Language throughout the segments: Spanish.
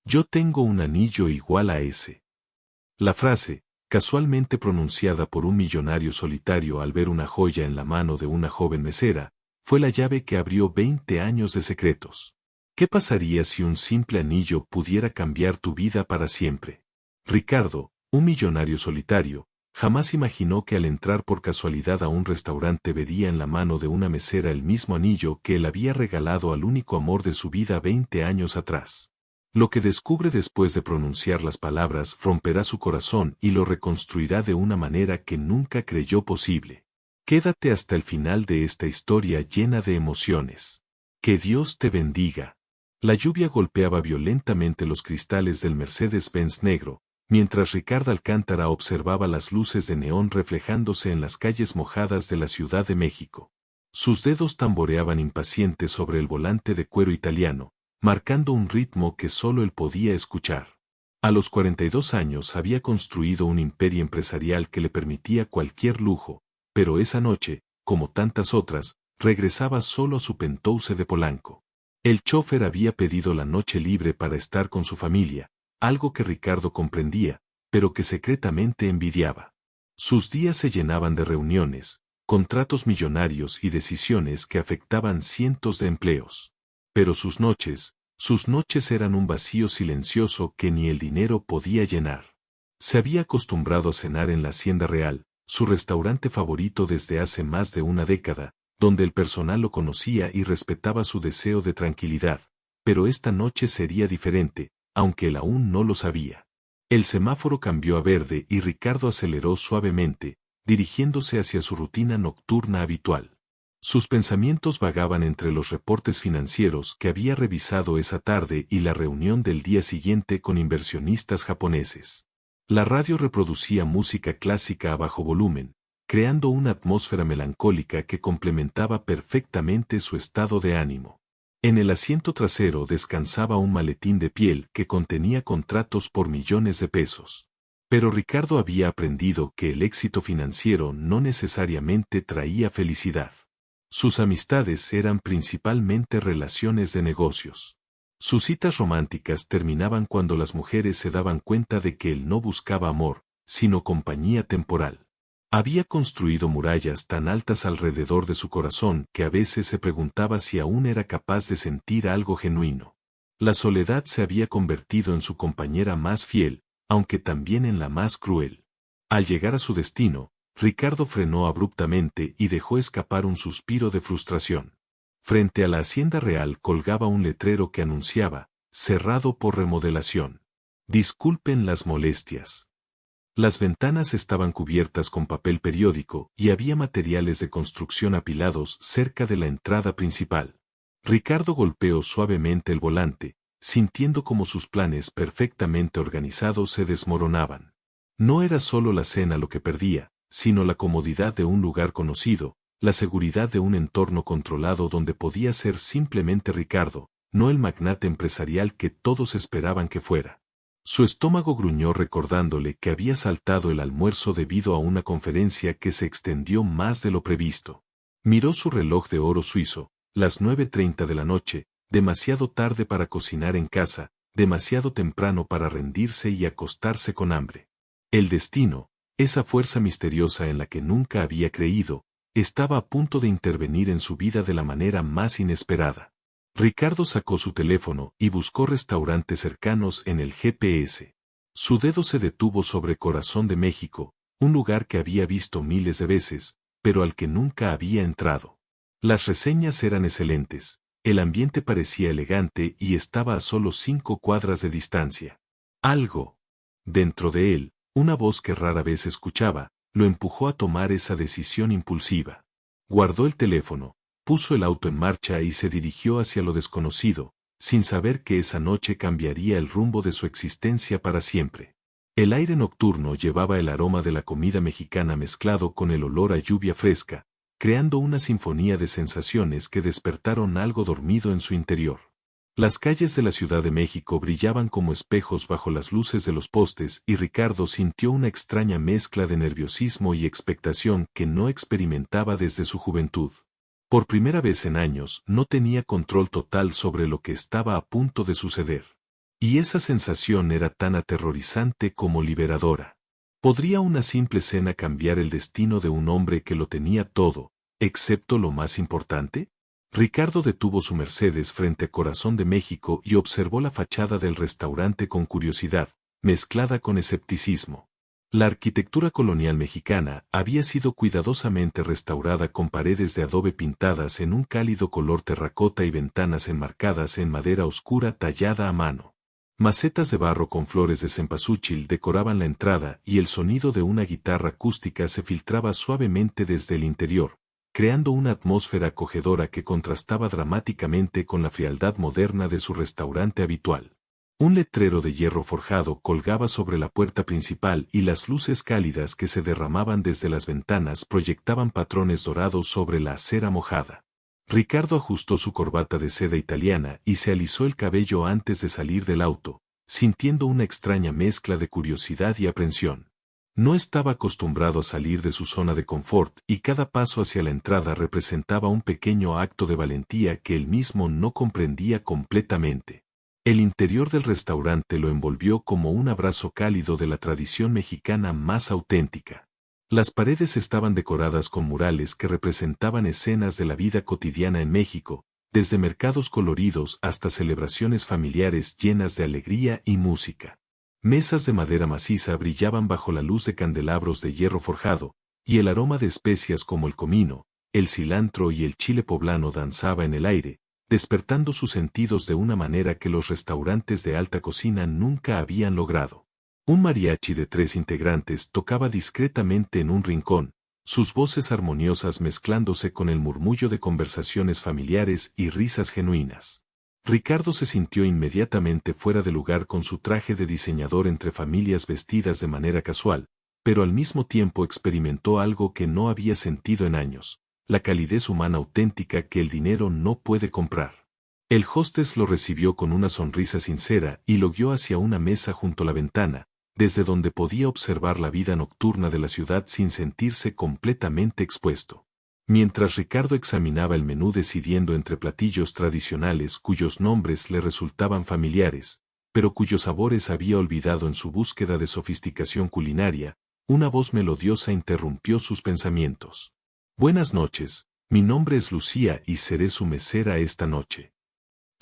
Yo tengo un anillo igual a ese. La frase, casualmente pronunciada por un millonario solitario al ver una joya en la mano de una joven mesera, fue la llave que abrió 20 años de secretos. ¿Qué pasaría si un simple anillo pudiera cambiar tu vida para siempre? Ricardo, un millonario solitario, jamás imaginó que al entrar por casualidad a un restaurante vería en la mano de una mesera el mismo anillo que él había regalado al único amor de su vida 20 años atrás. Lo que descubre después de pronunciar las palabras romperá su corazón y lo reconstruirá de una manera que nunca creyó posible. Quédate hasta el final de esta historia llena de emociones. Que Dios te bendiga. La lluvia golpeaba violentamente los cristales del Mercedes-Benz negro, mientras Ricardo Alcántara observaba las luces de neón reflejándose en las calles mojadas de la Ciudad de México. Sus dedos tamboreaban impacientes sobre el volante de cuero italiano, marcando un ritmo que solo él podía escuchar. A los 42 años había construido un imperio empresarial que le permitía cualquier lujo, pero esa noche, como tantas otras, regresaba solo a su penthouse de Polanco. El chófer había pedido la noche libre para estar con su familia, algo que Ricardo comprendía, pero que secretamente envidiaba. Sus días se llenaban de reuniones, contratos millonarios y decisiones que afectaban cientos de empleos. Pero sus noches eran un vacío silencioso que ni el dinero podía llenar. Se había acostumbrado a cenar en la Hacienda Real, su restaurante favorito desde hace más de una década, donde el personal lo conocía y respetaba su deseo de tranquilidad, pero esta noche sería diferente, aunque él aún no lo sabía. El semáforo cambió a verde y Ricardo aceleró suavemente, dirigiéndose hacia su rutina nocturna habitual. Sus pensamientos vagaban entre los reportes financieros que había revisado esa tarde y la reunión del día siguiente con inversionistas japoneses. La radio reproducía música clásica a bajo volumen, creando una atmósfera melancólica que complementaba perfectamente su estado de ánimo. En el asiento trasero descansaba un maletín de piel que contenía contratos por millones de pesos. Pero Ricardo había aprendido que el éxito financiero no necesariamente traía felicidad. Sus amistades eran principalmente relaciones de negocios. Sus citas románticas terminaban cuando las mujeres se daban cuenta de que él no buscaba amor, sino compañía temporal. Había construido murallas tan altas alrededor de su corazón que a veces se preguntaba si aún era capaz de sentir algo genuino. La soledad se había convertido en su compañera más fiel, aunque también en la más cruel. Al llegar a su destino, Ricardo frenó abruptamente y dejó escapar un suspiro de frustración. Frente a la Hacienda Real colgaba un letrero que anunciaba, cerrado por remodelación. Disculpen las molestias. Las ventanas estaban cubiertas con papel periódico y había materiales de construcción apilados cerca de la entrada principal. Ricardo golpeó suavemente el volante, sintiendo como sus planes perfectamente organizados se desmoronaban. No era solo la cena lo que perdía, sino la comodidad de un lugar conocido, la seguridad de un entorno controlado donde podía ser simplemente Ricardo, no el magnate empresarial que todos esperaban que fuera. Su estómago gruñó recordándole que había saltado el almuerzo debido a una conferencia que se extendió más de lo previsto. Miró su reloj de oro suizo, las 9:30 de la noche, demasiado tarde para cocinar en casa, demasiado temprano para rendirse y acostarse con hambre. El destino, esa fuerza misteriosa en la que nunca había creído, estaba a punto de intervenir en su vida de la manera más inesperada. Ricardo sacó su teléfono y buscó restaurantes cercanos en el GPS. Su dedo se detuvo sobre Corazón de México, un lugar que había visto miles de veces, pero al que nunca había entrado. Las reseñas eran excelentes, el ambiente parecía elegante y estaba a solo 5 cuadras de distancia. Algo, dentro de él, una voz que rara vez escuchaba, lo empujó a tomar esa decisión impulsiva. Guardó el teléfono, puso el auto en marcha y se dirigió hacia lo desconocido, sin saber que esa noche cambiaría el rumbo de su existencia para siempre. El aire nocturno llevaba el aroma de la comida mexicana mezclado con el olor a lluvia fresca, creando una sinfonía de sensaciones que despertaron algo dormido en su interior. Las calles de la Ciudad de México brillaban como espejos bajo las luces de los postes y Ricardo sintió una extraña mezcla de nerviosismo y expectación que no experimentaba desde su juventud. Por primera vez en años no tenía control total sobre lo que estaba a punto de suceder. Y esa sensación era tan aterrorizante como liberadora. ¿Podría una simple cena cambiar el destino de un hombre que lo tenía todo, excepto lo más importante? Ricardo detuvo su Mercedes frente a Corazón de México y observó la fachada del restaurante con curiosidad, mezclada con escepticismo. La arquitectura colonial mexicana había sido cuidadosamente restaurada con paredes de adobe pintadas en un cálido color terracota y ventanas enmarcadas en madera oscura tallada a mano. Macetas de barro con flores de cempasúchil decoraban la entrada y el sonido de una guitarra acústica se filtraba suavemente desde el interior, creando una atmósfera acogedora que contrastaba dramáticamente con la frialdad moderna de su restaurante habitual. Un letrero de hierro forjado colgaba sobre la puerta principal y las luces cálidas que se derramaban desde las ventanas proyectaban patrones dorados sobre la acera mojada. Ricardo ajustó su corbata de seda italiana y se alisó el cabello antes de salir del auto, sintiendo una extraña mezcla de curiosidad y aprensión. No estaba acostumbrado a salir de su zona de confort y cada paso hacia la entrada representaba un pequeño acto de valentía que él mismo no comprendía completamente. El interior del restaurante lo envolvió como un abrazo cálido de la tradición mexicana más auténtica. Las paredes estaban decoradas con murales que representaban escenas de la vida cotidiana en México, desde mercados coloridos hasta celebraciones familiares llenas de alegría y música. Mesas de madera maciza brillaban bajo la luz de candelabros de hierro forjado, y el aroma de especias como el comino, el cilantro y el chile poblano danzaba en el aire, despertando sus sentidos de una manera que los restaurantes de alta cocina nunca habían logrado. Un mariachi de 3 integrantes tocaba discretamente en un rincón, sus voces armoniosas mezclándose con el murmullo de conversaciones familiares y risas genuinas. Ricardo se sintió inmediatamente fuera de lugar con su traje de diseñador entre familias vestidas de manera casual, pero al mismo tiempo experimentó algo que no había sentido en años, la calidez humana auténtica que el dinero no puede comprar. El hostess lo recibió con una sonrisa sincera y lo guió hacia una mesa junto a la ventana, desde donde podía observar la vida nocturna de la ciudad sin sentirse completamente expuesto. Mientras Ricardo examinaba el menú decidiendo entre platillos tradicionales cuyos nombres le resultaban familiares, pero cuyos sabores había olvidado en su búsqueda de sofisticación culinaria, una voz melodiosa interrumpió sus pensamientos. «Buenas noches, mi nombre es Lucía y seré su mesera esta noche».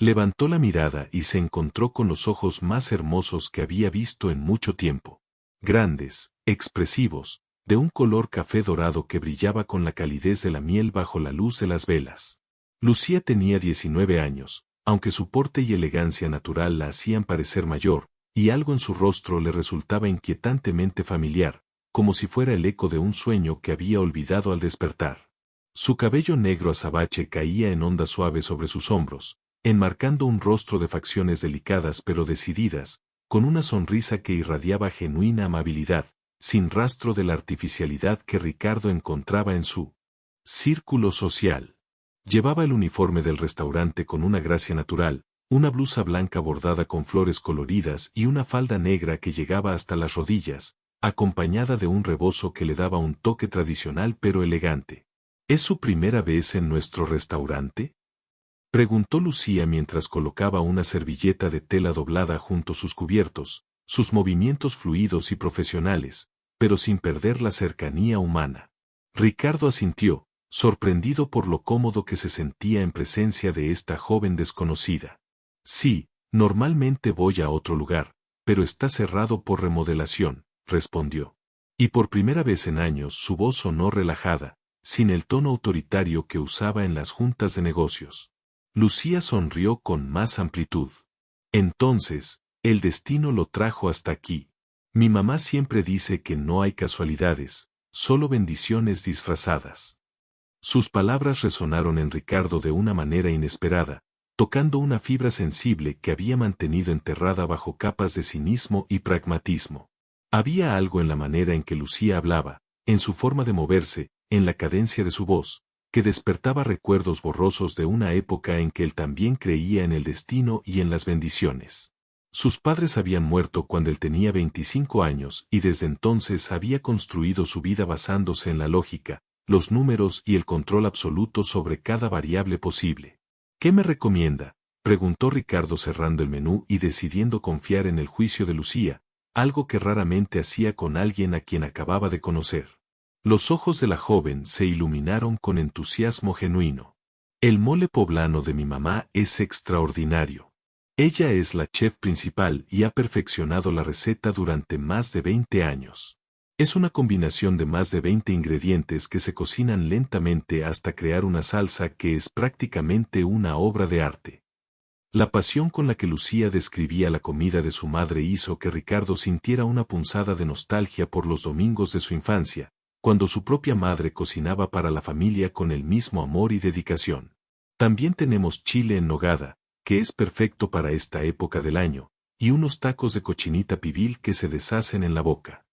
Levantó la mirada y se encontró con los ojos más hermosos que había visto en mucho tiempo. Grandes, expresivos, de un color café dorado que brillaba con la calidez de la miel bajo la luz de las velas. Lucía tenía 19 años, aunque su porte y elegancia natural la hacían parecer mayor, y algo en su rostro le resultaba inquietantemente familiar, como si fuera el eco de un sueño que había olvidado al despertar. Su cabello negro azabache caía en ondas suaves sobre sus hombros, enmarcando un rostro de facciones delicadas pero decididas, con una sonrisa que irradiaba genuina amabilidad, sin rastro de la artificialidad que Ricardo encontraba en su círculo social. Llevaba el uniforme del restaurante con una gracia natural, una blusa blanca bordada con flores coloridas y una falda negra que llegaba hasta las rodillas, acompañada de un rebozo que le daba un toque tradicional pero elegante. ¿Es su primera vez en nuestro restaurante?, preguntó Lucía mientras colocaba una servilleta de tela doblada junto a sus cubiertos, sus movimientos fluidos y profesionales, pero sin perder la cercanía humana. Ricardo asintió, sorprendido por lo cómodo que se sentía en presencia de esta joven desconocida. Sí, normalmente voy a otro lugar, pero está cerrado por remodelación, respondió. Y por primera vez en años su voz sonó relajada, sin el tono autoritario que usaba en las juntas de negocios. Lucía sonrió con más amplitud. Entonces, el destino lo trajo hasta aquí. Mi mamá siempre dice que no hay casualidades, solo bendiciones disfrazadas. Sus palabras resonaron en Ricardo de una manera inesperada, tocando una fibra sensible que había mantenido enterrada bajo capas de cinismo y pragmatismo. Había algo en la manera en que Lucía hablaba, en su forma de moverse, en la cadencia de su voz, que despertaba recuerdos borrosos de una época en que él también creía en el destino y en las bendiciones. Sus padres habían muerto cuando él tenía 25 años y desde entonces había construido su vida basándose en la lógica, los números y el control absoluto sobre cada variable posible. ¿Qué me recomienda?, preguntó Ricardo cerrando el menú y decidiendo confiar en el juicio de Lucía, algo que raramente hacía con alguien a quien acababa de conocer. Los ojos de la joven se iluminaron con entusiasmo genuino. El mole poblano de mi mamá es extraordinario. Ella es la chef principal y ha perfeccionado la receta durante más de 20 años. Es una combinación de más de 20 ingredientes que se cocinan lentamente hasta crear una salsa que es prácticamente una obra de arte. La pasión con la que Lucía describía la comida de su madre hizo que Ricardo sintiera una punzada de nostalgia por los domingos de su infancia, cuando su propia madre cocinaba para la familia con el mismo amor y dedicación. También tenemos chile en nogada, que es perfecto para esta época del año, y unos tacos de cochinita pibil que se deshacen en la boca.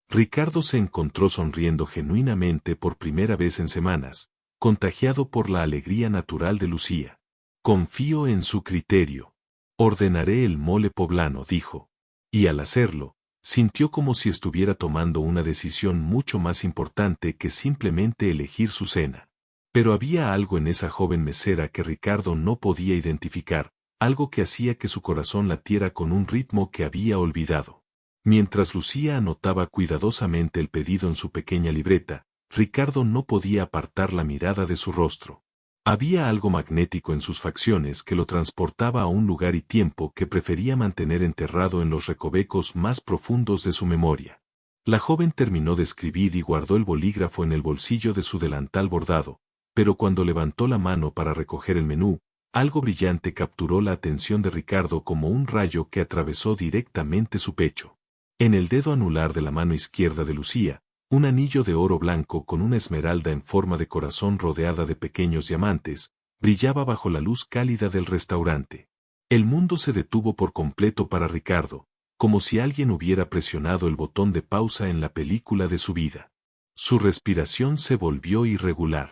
Ricardo se encontró sonriendo genuinamente por primera vez en semanas, contagiado por la alegría natural de Lucía. Confío en su criterio. Ordenaré el mole poblano, dijo. Y al hacerlo, sintió como si estuviera tomando una decisión mucho más importante que simplemente elegir su cena. Pero había algo en esa joven mesera que Ricardo no podía identificar, algo que hacía que su corazón latiera con un ritmo que había olvidado. Mientras Lucía anotaba cuidadosamente el pedido en su pequeña libreta, Ricardo no podía apartar la mirada de su rostro. Había algo magnético en sus facciones que lo transportaba a un lugar y tiempo que prefería mantener enterrado en los recovecos más profundos de su memoria. La joven terminó de escribir y guardó el bolígrafo en el bolsillo de su delantal bordado, pero cuando levantó la mano para recoger el menú, algo brillante capturó la atención de Ricardo como un rayo que atravesó directamente su pecho. En el dedo anular de la mano izquierda de Lucía, un anillo de oro blanco con una esmeralda en forma de corazón rodeada de pequeños diamantes, brillaba bajo la luz cálida del restaurante. El mundo se detuvo por completo para Ricardo, como si alguien hubiera presionado el botón de pausa en la película de su vida. Su respiración se volvió irregular.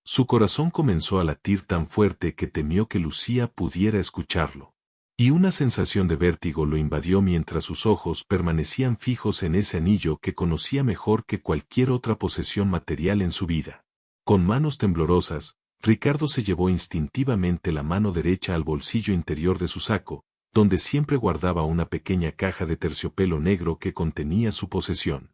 Su corazón comenzó a latir tan fuerte que temió que Lucía pudiera escucharlo. Y una sensación de vértigo lo invadió mientras sus ojos permanecían fijos en ese anillo que conocía mejor que cualquier otra posesión material en su vida. Con manos temblorosas, Ricardo se llevó instintivamente la mano derecha al bolsillo interior de su saco, donde siempre guardaba una pequeña caja de terciopelo negro que contenía su posesión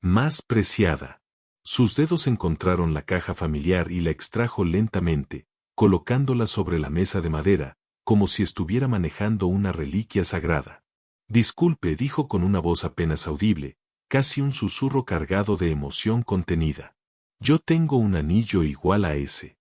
más preciada. Sus dedos encontraron la caja familiar y la extrajo lentamente, colocándola sobre la mesa de madera, como si estuviera manejando una reliquia sagrada. Disculpe, dijo con una voz apenas audible, casi un susurro cargado de emoción contenida. Yo tengo un anillo igual a ese.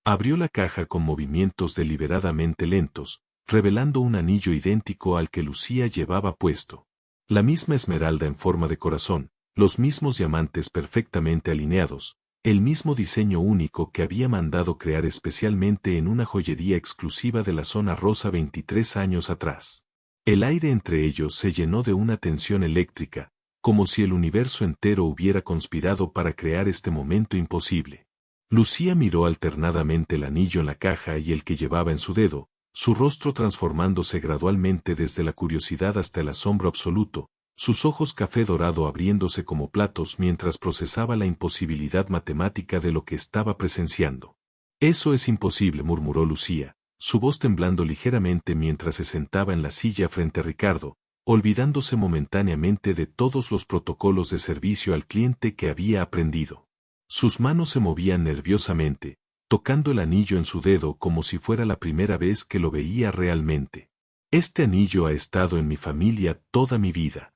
Abrió la caja con movimientos deliberadamente lentos, revelando un anillo idéntico al que Lucía llevaba puesto. La misma esmeralda en forma de corazón, los mismos diamantes perfectamente alineados, el mismo diseño único que había mandado crear especialmente en una joyería exclusiva de la zona rosa 23 años atrás. El aire entre ellos se llenó de una tensión eléctrica, como si el universo entero hubiera conspirado para crear este momento imposible. Lucía miró alternadamente el anillo en la caja y el que llevaba en su dedo, su rostro transformándose gradualmente desde la curiosidad hasta el asombro absoluto, sus ojos café dorado abriéndose como platos mientras procesaba la imposibilidad matemática de lo que estaba presenciando. Eso es imposible, murmuró Lucía, su voz temblando ligeramente mientras se sentaba en la silla frente a Ricardo, olvidándose momentáneamente de todos los protocolos de servicio al cliente que había aprendido. Sus manos se movían nerviosamente, tocando el anillo en su dedo como si fuera la primera vez que lo veía realmente. Este anillo ha estado en mi familia toda mi vida.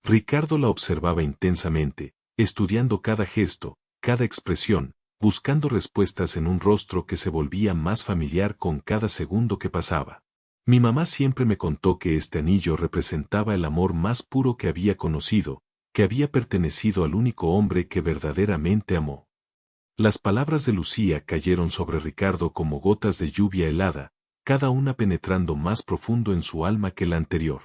Ricardo la observaba intensamente, estudiando cada gesto, cada expresión, buscando respuestas en un rostro que se volvía más familiar con cada segundo que pasaba. Mi mamá siempre me contó que este anillo representaba el amor más puro que había conocido, que había pertenecido al único hombre que verdaderamente amó. Las palabras de Lucía cayeron sobre Ricardo como gotas de lluvia helada, cada una penetrando más profundo en su alma que la anterior.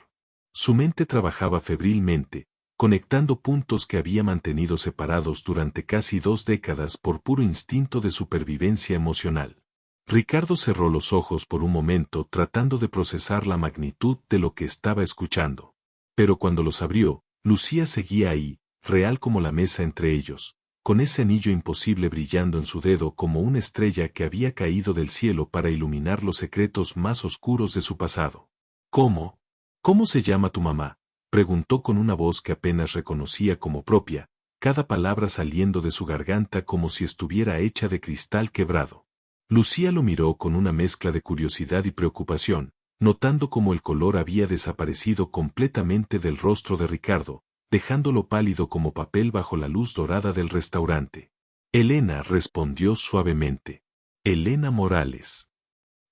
Su mente trabajaba febrilmente, conectando puntos que había mantenido separados durante casi 2 décadas por puro instinto de supervivencia emocional. Ricardo cerró los ojos por un momento tratando de procesar la magnitud de lo que estaba escuchando. Pero cuando los abrió, Lucía seguía ahí, real como la mesa entre ellos, con ese anillo imposible brillando en su dedo como una estrella que había caído del cielo para iluminar los secretos más oscuros de su pasado. ¿Cómo? ¿Cómo se llama tu mamá?, preguntó con una voz que apenas reconocía como propia, cada palabra saliendo de su garganta como si estuviera hecha de cristal quebrado. Lucía lo miró con una mezcla de curiosidad y preocupación, notando cómo el color había desaparecido completamente del rostro de Ricardo, dejándolo pálido como papel bajo la luz dorada del restaurante. Elena, respondió suavemente. Elena Morales.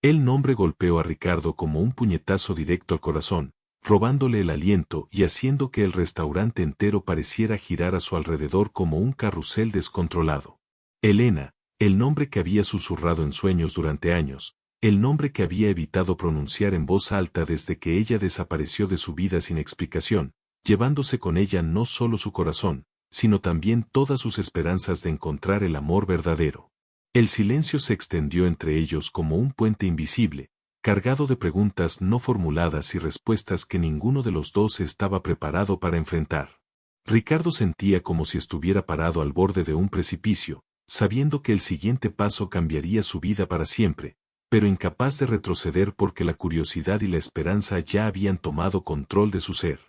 El nombre golpeó a Ricardo como un puñetazo directo al corazón, robándole el aliento y haciendo que el restaurante entero pareciera girar a su alrededor como un carrusel descontrolado. Elena, el nombre que había susurrado en sueños durante años, el nombre que había evitado pronunciar en voz alta desde que ella desapareció de su vida sin explicación, llevándose con ella no solo su corazón, sino también todas sus esperanzas de encontrar el amor verdadero. El silencio se extendió entre ellos como un puente invisible, cargado de preguntas no formuladas y respuestas que ninguno de los dos estaba preparado para enfrentar. Ricardo sentía como si estuviera parado al borde de un precipicio, sabiendo que el siguiente paso cambiaría su vida para siempre, pero incapaz de retroceder porque la curiosidad y la esperanza ya habían tomado control de su ser.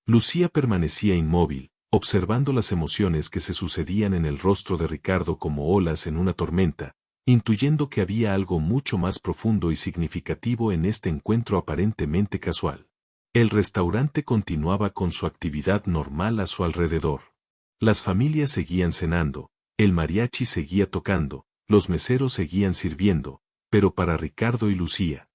Lucía permanecía inmóvil, observando las emociones que se sucedían en el rostro de Ricardo como olas en una tormenta, intuyendo que había algo mucho más profundo y significativo en este encuentro aparentemente casual. El restaurante continuaba con su actividad normal a su alrededor. Las familias seguían cenando, el mariachi seguía tocando, los meseros seguían sirviendo, pero para Ricardo y Lucía,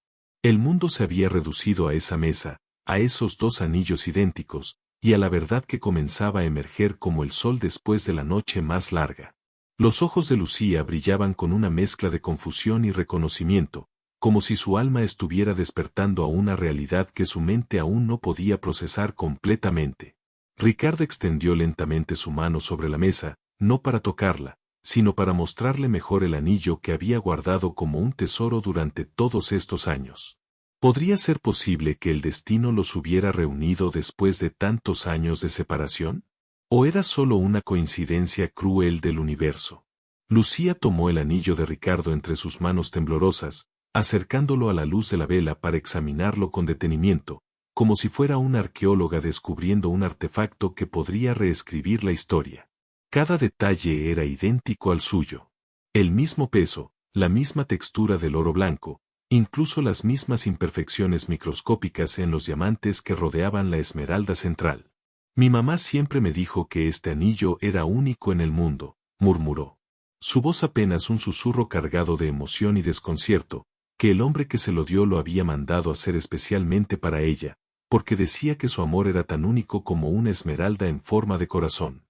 el mundo se había reducido a esa mesa, a esos dos anillos idénticos, y a la verdad que comenzaba a emerger como el sol después de la noche más larga. Los ojos de Lucía brillaban con una mezcla de confusión y reconocimiento, como si su alma estuviera despertando a una realidad que su mente aún no podía procesar completamente. Ricardo extendió lentamente su mano sobre la mesa, no para tocarla, sino para mostrarle mejor el anillo que había guardado como un tesoro durante todos estos años. ¿Podría ser posible que el destino los hubiera reunido después de tantos años de separación? ¿O era solo una coincidencia cruel del universo? Lucía tomó el anillo de Ricardo entre sus manos temblorosas, acercándolo a la luz de la vela para examinarlo con detenimiento, como si fuera una arqueóloga descubriendo un artefacto que podría reescribir la historia. Cada detalle era idéntico al suyo. El mismo peso, la misma textura del oro blanco, incluso las mismas imperfecciones microscópicas en los diamantes que rodeaban la esmeralda central. Mi mamá siempre me dijo que este anillo era único en el mundo, murmuró. Su voz apenas un susurro cargado de emoción y desconcierto, que el hombre que se lo dio lo había mandado hacer especialmente para ella, porque decía que su amor era tan único como una esmeralda en forma de corazón.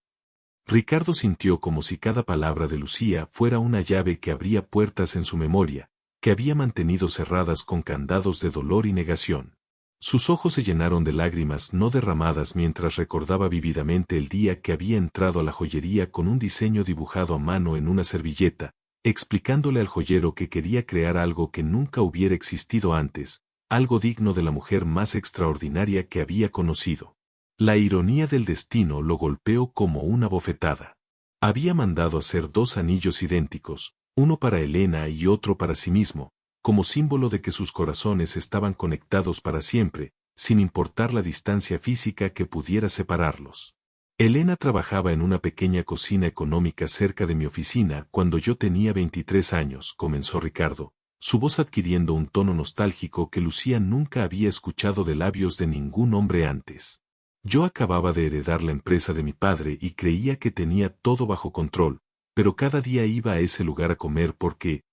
Ricardo sintió como si cada palabra de Lucía fuera una llave que abría puertas en su memoria, que había mantenido cerradas con candados de dolor y negación. Sus ojos se llenaron de lágrimas no derramadas mientras recordaba vívidamente el día que había entrado a la joyería con un diseño dibujado a mano en una servilleta, explicándole al joyero que quería crear algo que nunca hubiera existido antes, algo digno de la mujer más extraordinaria que había conocido. La ironía del destino lo golpeó como una bofetada. Había mandado hacer dos anillos idénticos, uno para Elena y otro para sí mismo, como símbolo de que sus corazones estaban conectados para siempre, sin importar la distancia física que pudiera separarlos. Elena trabajaba en una pequeña cocina económica cerca de mi oficina cuando yo tenía 23 años, comenzó Ricardo, su voz adquiriendo un tono nostálgico que Lucía nunca había escuchado de labios de ningún hombre antes. Yo acababa de heredar la empresa de mi padre y creía que tenía todo bajo control, pero cada día iba a ese lugar a comer porque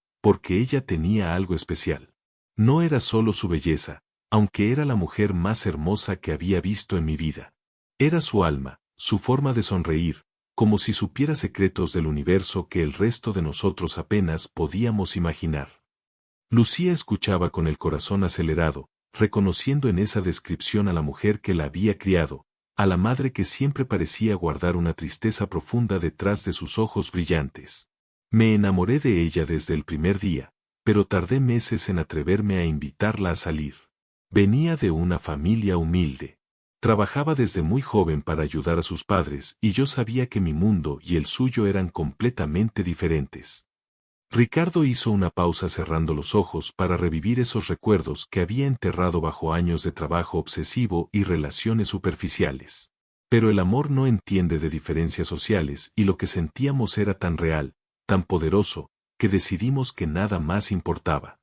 ella tenía algo especial. No era solo su belleza, aunque era la mujer más hermosa que había visto en mi vida. Era su alma, su forma de sonreír, como si supiera secretos del universo que el resto de nosotros apenas podíamos imaginar. Lucía escuchaba con el corazón acelerado, reconociendo en esa descripción a la mujer que la había criado, a la madre que siempre parecía guardar una tristeza profunda detrás de sus ojos brillantes. Me enamoré de ella desde el primer día, pero tardé meses en atreverme a invitarla a salir. Venía de una familia humilde. Trabajaba desde muy joven para ayudar a sus padres y yo sabía que mi mundo y el suyo eran completamente diferentes. Ricardo hizo una pausa cerrando los ojos para revivir esos recuerdos que había enterrado bajo años de trabajo obsesivo y relaciones superficiales. Pero el amor no entiende de diferencias sociales y lo que sentíamos era tan real, tan poderoso, que decidimos que nada más importaba.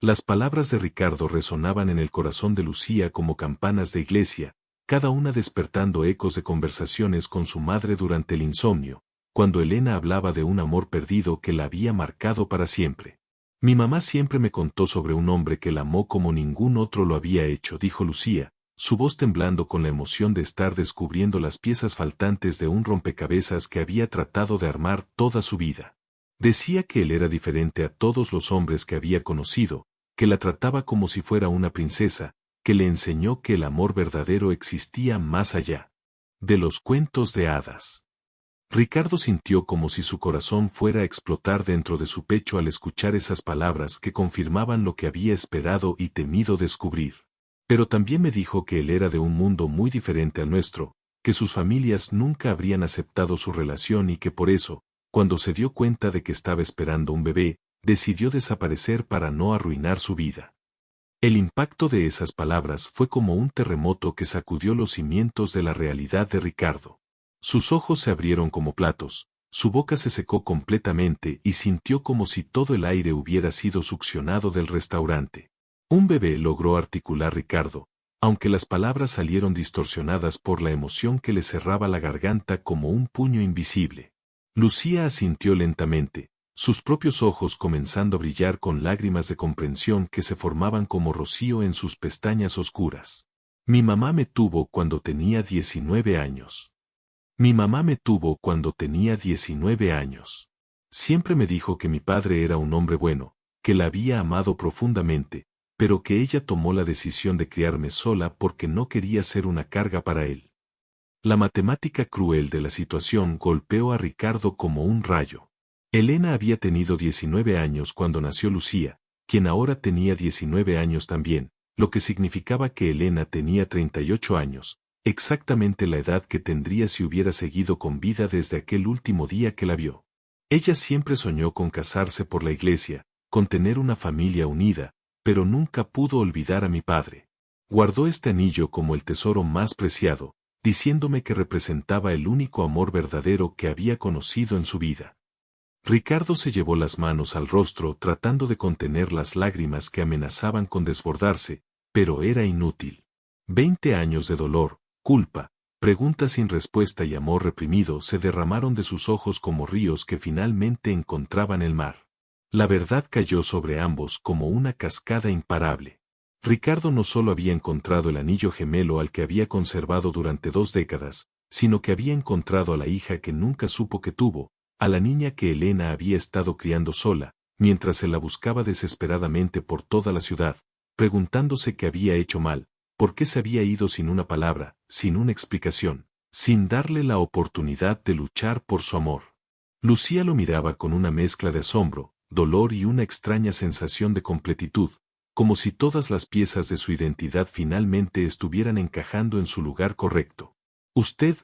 Las palabras de Ricardo resonaban en el corazón de Lucía como campanas de iglesia, cada una despertando ecos de conversaciones con su madre durante el insomnio, cuando Elena hablaba de un amor perdido que la había marcado para siempre. Mi mamá siempre me contó sobre un hombre que la amó como ningún otro lo había hecho, dijo Lucía, su voz temblando con la emoción de estar descubriendo las piezas faltantes de un rompecabezas que había tratado de armar toda su vida. Decía que él era diferente a todos los hombres que había conocido, que la trataba como si fuera una princesa, que le enseñó que el amor verdadero existía más allá de los cuentos de hadas. Ricardo sintió como si su corazón fuera a explotar dentro de su pecho al escuchar esas palabras que confirmaban lo que había esperado y temido descubrir. Pero también me dijo que él era de un mundo muy diferente al nuestro, que sus familias nunca habrían aceptado su relación y que por eso, cuando se dio cuenta de que estaba esperando un bebé, decidió desaparecer para no arruinar su vida. El impacto de esas palabras fue como un terremoto que sacudió los cimientos de la realidad de Ricardo. Sus ojos se abrieron como platos, su boca se secó completamente y sintió como si todo el aire hubiera sido succionado del restaurante. Un bebé, logró articular Ricardo, aunque las palabras salieron distorsionadas por la emoción que le cerraba la garganta como un puño invisible. Lucía asintió lentamente, sus propios ojos comenzando a brillar con lágrimas de comprensión que se formaban como rocío en sus pestañas oscuras. Mi mamá me tuvo cuando tenía 19 años. Mi mamá me tuvo cuando tenía 19 años. Siempre me dijo que mi padre era un hombre bueno, que la había amado profundamente, pero que ella tomó la decisión de criarme sola porque no quería ser una carga para él. La matemática cruel de la situación golpeó a Ricardo como un rayo. Elena había tenido 19 años cuando nació Lucía, quien ahora tenía 19 años también, lo que significaba que Elena tenía 38 años, exactamente la edad que tendría si hubiera seguido con vida desde aquel último día que la vio. Ella siempre soñó con casarse por la iglesia, con tener una familia unida, pero nunca pudo olvidar a mi padre. Guardó este anillo como el tesoro más preciado, diciéndome que representaba el único amor verdadero que había conocido en su vida. Ricardo se llevó las manos al rostro tratando de contener las lágrimas que amenazaban con desbordarse, pero era inútil. 20 años de dolor, culpa, preguntas sin respuesta y amor reprimido se derramaron de sus ojos como ríos que finalmente encontraban el mar. La verdad cayó sobre ambos como una cascada imparable. Ricardo no solo había encontrado el anillo gemelo al que había conservado durante 2 décadas, sino que había encontrado a la hija que nunca supo que tuvo, a la niña que Elena había estado criando sola, mientras se la buscaba desesperadamente por toda la ciudad, preguntándose qué había hecho mal, por qué se había ido sin una palabra, sin una explicación, sin darle la oportunidad de luchar por su amor. Lucía lo miraba con una mezcla de asombro, dolor y una extraña sensación de completitud, como si todas las piezas de su identidad finalmente estuvieran encajando en su lugar correcto. ¿Usted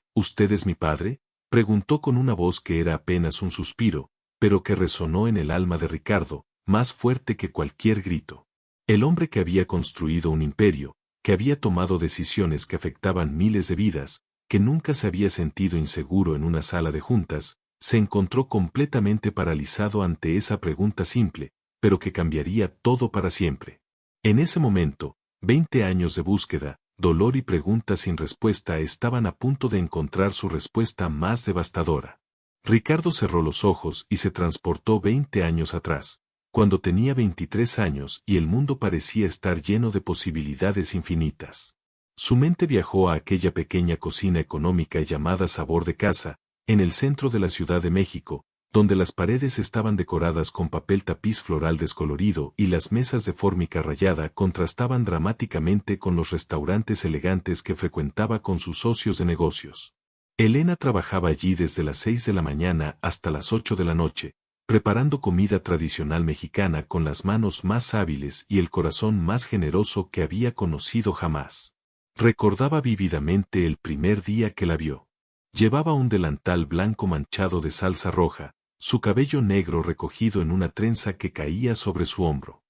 es mi padre?, preguntó con una voz que era apenas un suspiro, pero que resonó en el alma de Ricardo, más fuerte que cualquier grito. El hombre que había construido un imperio, que había tomado decisiones que afectaban miles de vidas, que nunca se había sentido inseguro en una sala de juntas, se encontró completamente paralizado ante esa pregunta simple, pero que cambiaría todo para siempre. En ese momento, 20 años de búsqueda, dolor y preguntas sin respuesta estaban a punto de encontrar su respuesta más devastadora. Ricardo cerró los ojos y se transportó 20 años atrás, cuando tenía 23 años y el mundo parecía estar lleno de posibilidades infinitas. Su mente viajó a aquella pequeña cocina económica llamada Sabor de Casa, en el centro de la Ciudad de México, donde las paredes estaban decoradas con papel tapiz floral descolorido y las mesas de fórmica rayada contrastaban dramáticamente con los restaurantes elegantes que frecuentaba con sus socios de negocios. Elena trabajaba allí desde las 6 de la mañana hasta las 8 de la noche, preparando comida tradicional mexicana con las manos más hábiles y el corazón más generoso que había conocido jamás. Recordaba vívidamente el primer día que la vio. Llevaba un delantal blanco manchado de salsa roja, su cabello negro recogido en una trenza que caía sobre su hombro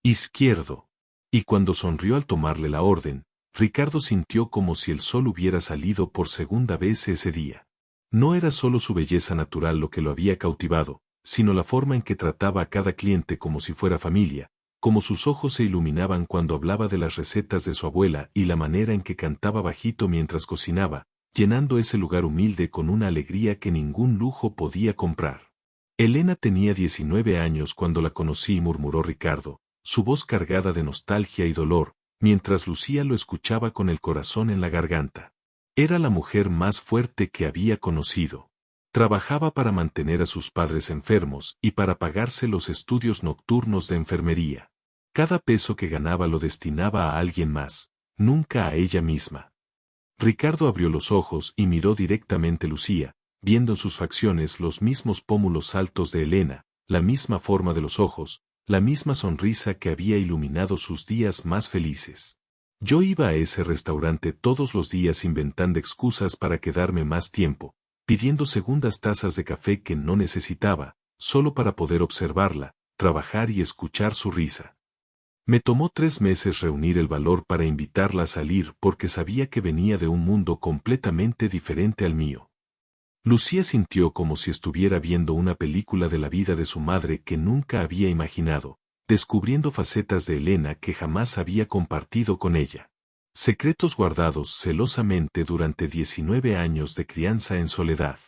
izquierdo. Y cuando sonrió al tomarle la orden, Ricardo sintió como si el sol hubiera salido por segunda vez ese día. No era solo su belleza natural lo que lo había cautivado, sino la forma en que trataba a cada cliente como si fuera familia, como sus ojos se iluminaban cuando hablaba de las recetas de su abuela y la manera en que cantaba bajito mientras cocinaba, llenando ese lugar humilde con una alegría que ningún lujo podía comprar. Elena tenía 19 años cuando la conocí, murmuró Ricardo, su voz cargada de nostalgia y dolor, mientras Lucía lo escuchaba con el corazón en la garganta. Era la mujer más fuerte que había conocido. Trabajaba para mantener a sus padres enfermos y para pagarse los estudios nocturnos de enfermería. Cada peso que ganaba lo destinaba a alguien más, nunca a ella misma. Ricardo abrió los ojos y miró directamente a Lucía, viendo en sus facciones los mismos pómulos altos de Elena, la misma forma de los ojos, la misma sonrisa que había iluminado sus días más felices. Yo iba a ese restaurante todos los días inventando excusas para quedarme más tiempo, pidiendo segundas tazas de café que no necesitaba, solo para poder observarla, trabajar y escuchar su risa. Me tomó 3 meses reunir el valor para invitarla a salir porque sabía que venía de un mundo completamente diferente al mío. Lucía sintió como si estuviera viendo una película de la vida de su madre que nunca había imaginado, descubriendo facetas de Elena que jamás había compartido con ella. Secretos guardados celosamente durante 19 años de crianza en soledad.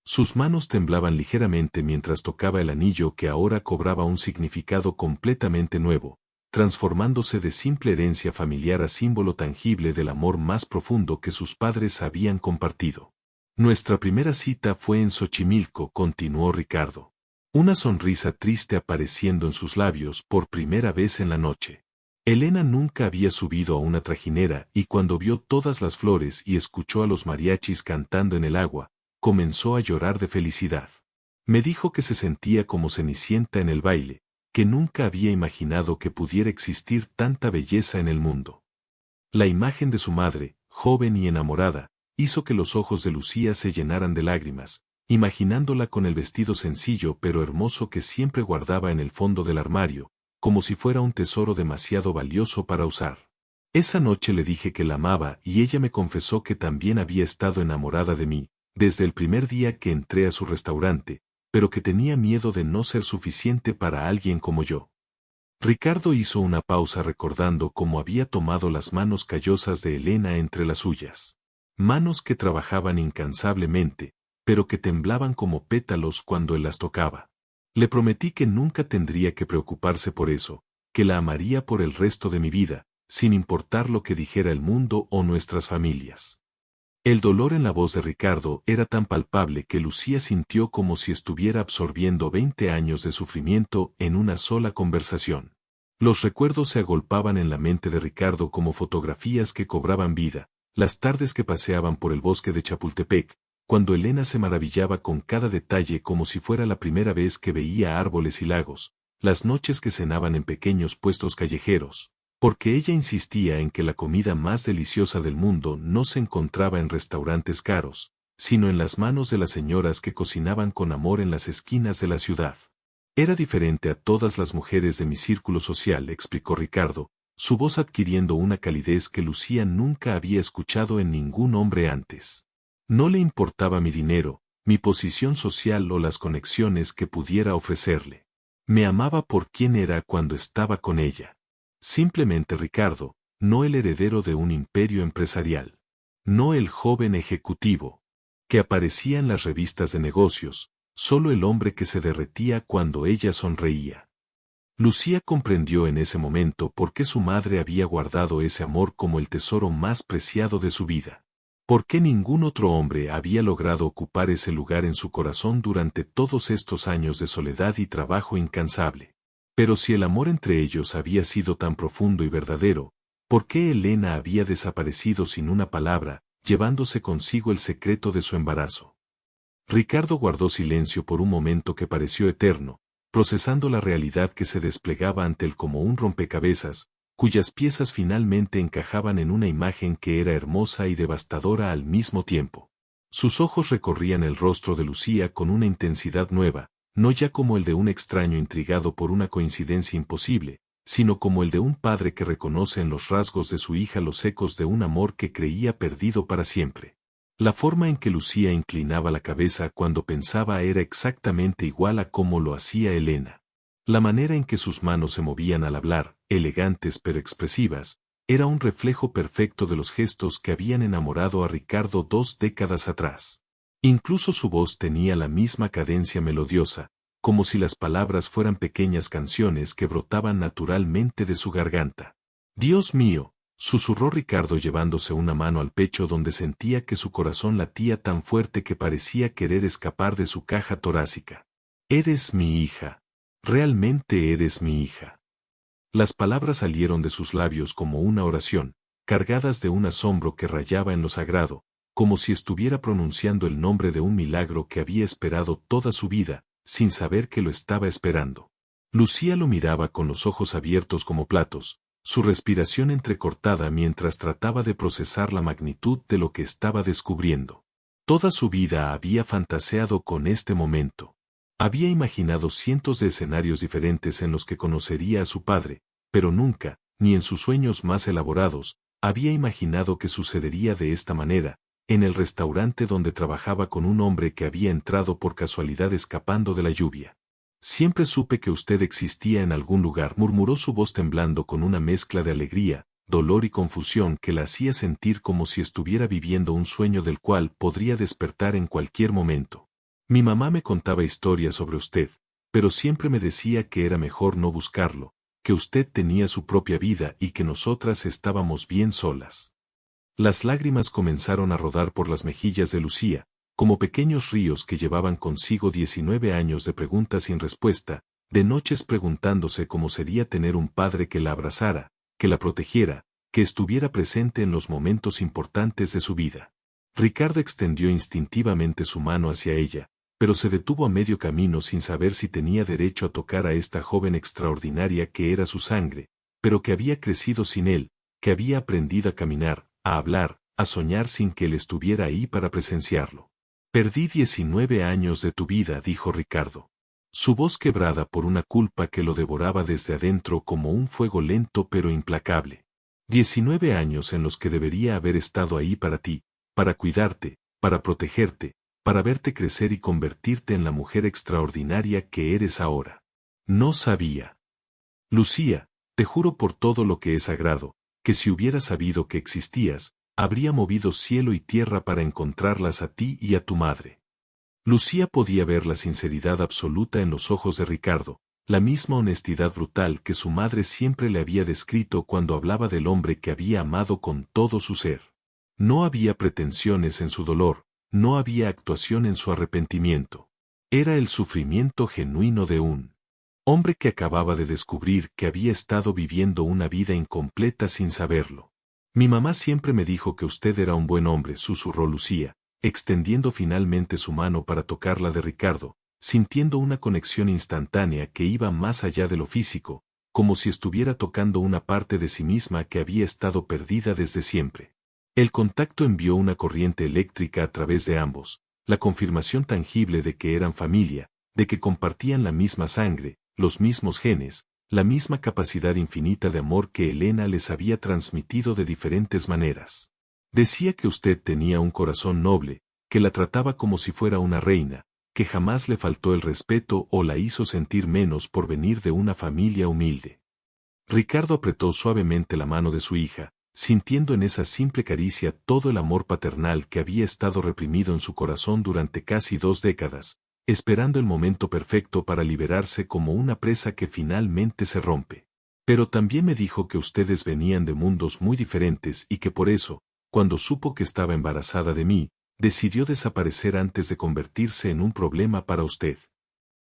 Sus manos temblaban ligeramente mientras tocaba el anillo que ahora cobraba un significado completamente nuevo, transformándose de simple herencia familiar a símbolo tangible del amor más profundo que sus padres habían compartido. Nuestra primera cita fue en Xochimilco, continuó Ricardo. Una sonrisa triste apareciendo en sus labios por primera vez en la noche. Elena nunca había subido a una trajinera y cuando vio todas las flores y escuchó a los mariachis cantando en el agua, comenzó a llorar de felicidad. Me dijo que se sentía como Cenicienta en el baile, que nunca había imaginado que pudiera existir tanta belleza en el mundo. La imagen de su madre, joven y enamorada, hizo que los ojos de Lucía se llenaran de lágrimas, imaginándola con el vestido sencillo pero hermoso que siempre guardaba en el fondo del armario, como si fuera un tesoro demasiado valioso para usar. Esa noche le dije que la amaba y ella me confesó que también había estado enamorada de mí, desde el primer día que entré a su restaurante, pero que tenía miedo de no ser suficiente para alguien como yo. Ricardo hizo una pausa recordando cómo había tomado las manos callosas de Elena entre las suyas. Manos que trabajaban incansablemente, pero que temblaban como pétalos cuando él las tocaba. Le prometí que nunca tendría que preocuparse por eso, que la amaría por el resto de mi vida, sin importar lo que dijera el mundo o nuestras familias. El dolor en la voz de Ricardo era tan palpable que Lucía sintió como si estuviera absorbiendo 20 años de sufrimiento en una sola conversación. Los recuerdos se agolpaban en la mente de Ricardo como fotografías que cobraban vida, las tardes que paseaban por el bosque de Chapultepec, cuando Elena se maravillaba con cada detalle como si fuera la primera vez que veía árboles y lagos, las noches que cenaban en pequeños puestos callejeros, porque ella insistía en que la comida más deliciosa del mundo no se encontraba en restaurantes caros, sino en las manos de las señoras que cocinaban con amor en las esquinas de la ciudad. Era diferente a todas las mujeres de mi círculo social, explicó Ricardo, su voz adquiriendo una calidez que Lucía nunca había escuchado en ningún hombre antes. No le importaba mi dinero, mi posición social o las conexiones que pudiera ofrecerle. Me amaba por quien era cuando estaba con ella. Simplemente Ricardo, no el heredero de un imperio empresarial. No el joven ejecutivo que aparecía en las revistas de negocios, solo el hombre que se derretía cuando ella sonreía. Lucía comprendió en ese momento por qué su madre había guardado ese amor como el tesoro más preciado de su vida. Por qué ningún otro hombre había logrado ocupar ese lugar en su corazón durante todos estos años de soledad y trabajo incansable. Pero si el amor entre ellos había sido tan profundo y verdadero, ¿por qué Elena había desaparecido sin una palabra, llevándose consigo el secreto de su embarazo? Ricardo guardó silencio por un momento que pareció eterno, procesando la realidad que se desplegaba ante él como un rompecabezas, cuyas piezas finalmente encajaban en una imagen que era hermosa y devastadora al mismo tiempo. Sus ojos recorrían el rostro de Lucía con una intensidad nueva, no ya como el de un extraño intrigado por una coincidencia imposible, sino como el de un padre que reconoce en los rasgos de su hija los ecos de un amor que creía perdido para siempre. La forma en que Lucía inclinaba la cabeza cuando pensaba era exactamente igual a como lo hacía Elena. La manera en que sus manos se movían al hablar, elegantes pero expresivas, era un reflejo perfecto de los gestos que habían enamorado a Ricardo 2 décadas atrás. Incluso su voz tenía la misma cadencia melodiosa, como si las palabras fueran pequeñas canciones que brotaban naturalmente de su garganta. «Dios mío», susurró Ricardo llevándose una mano al pecho donde sentía que su corazón latía tan fuerte que parecía querer escapar de su caja torácica. «Eres mi hija. Realmente eres mi hija». Las palabras salieron de sus labios como una oración, cargadas de un asombro que rayaba en lo sagrado, como si estuviera pronunciando el nombre de un milagro que había esperado toda su vida, sin saber que lo estaba esperando. Lucía lo miraba con los ojos abiertos como platos, su respiración entrecortada mientras trataba de procesar la magnitud de lo que estaba descubriendo. Toda su vida había fantaseado con este momento. Había imaginado cientos de escenarios diferentes en los que conocería a su padre, pero nunca, ni en sus sueños más elaborados, había imaginado que sucedería de esta manera, en el restaurante donde trabajaba con un hombre que había entrado por casualidad escapando de la lluvia. «Siempre supe que usted existía en algún lugar», murmuró su voz temblando con una mezcla de alegría, dolor y confusión que la hacía sentir como si estuviera viviendo un sueño del cual podría despertar en cualquier momento. «Mi mamá me contaba historias sobre usted, pero siempre me decía que era mejor no buscarlo, que usted tenía su propia vida y que nosotras estábamos bien solas». Las lágrimas comenzaron a rodar por las mejillas de Lucía, como pequeños ríos que llevaban consigo 19 años de preguntas sin respuesta, de noches preguntándose cómo sería tener un padre que la abrazara, que la protegiera, que estuviera presente en los momentos importantes de su vida. Ricardo extendió instintivamente su mano hacia ella, pero se detuvo a medio camino sin saber si tenía derecho a tocar a esta joven extraordinaria que era su sangre, pero que había crecido sin él, que había aprendido a caminar, a hablar, a soñar sin que él estuviera ahí para presenciarlo. «Perdí 19 años de tu vida», dijo Ricardo. Su voz quebrada por una culpa que lo devoraba desde adentro como un fuego lento pero implacable. 19 años en los que debería haber estado ahí para ti, para cuidarte, para protegerte, para verte crecer y convertirte en la mujer extraordinaria que eres ahora. No sabía. Lucía, te juro por todo lo que es sagrado, que si hubiera sabido que existías, habría movido cielo y tierra para encontrarlas a ti y a tu madre. Lucía podía ver la sinceridad absoluta en los ojos de Ricardo, la misma honestidad brutal que su madre siempre le había descrito cuando hablaba del hombre que había amado con todo su ser. No había pretensiones en su dolor, no había actuación en su arrepentimiento. Era el sufrimiento genuino de un hombre que acababa de descubrir que había estado viviendo una vida incompleta sin saberlo. «Mi mamá siempre me dijo que usted era un buen hombre», susurró Lucía, extendiendo finalmente su mano para tocar la de Ricardo, sintiendo una conexión instantánea que iba más allá de lo físico, como si estuviera tocando una parte de sí misma que había estado perdida desde siempre. El contacto envió una corriente eléctrica a través de ambos, la confirmación tangible de que eran familia, de que compartían la misma sangre, los mismos genes, la misma capacidad infinita de amor que Elena les había transmitido de diferentes maneras. «Decía que usted tenía un corazón noble, que la trataba como si fuera una reina, que jamás le faltó el respeto o la hizo sentir menos por venir de una familia humilde». Ricardo apretó suavemente la mano de su hija, sintiendo en esa simple caricia todo el amor paternal que había estado reprimido en su corazón durante casi 2 décadas, esperando el momento perfecto para liberarse como una presa que finalmente se rompe. «Pero también me dijo que ustedes venían de mundos muy diferentes y que por eso, cuando supo que estaba embarazada de mí, decidió desaparecer antes de convertirse en un problema para usted».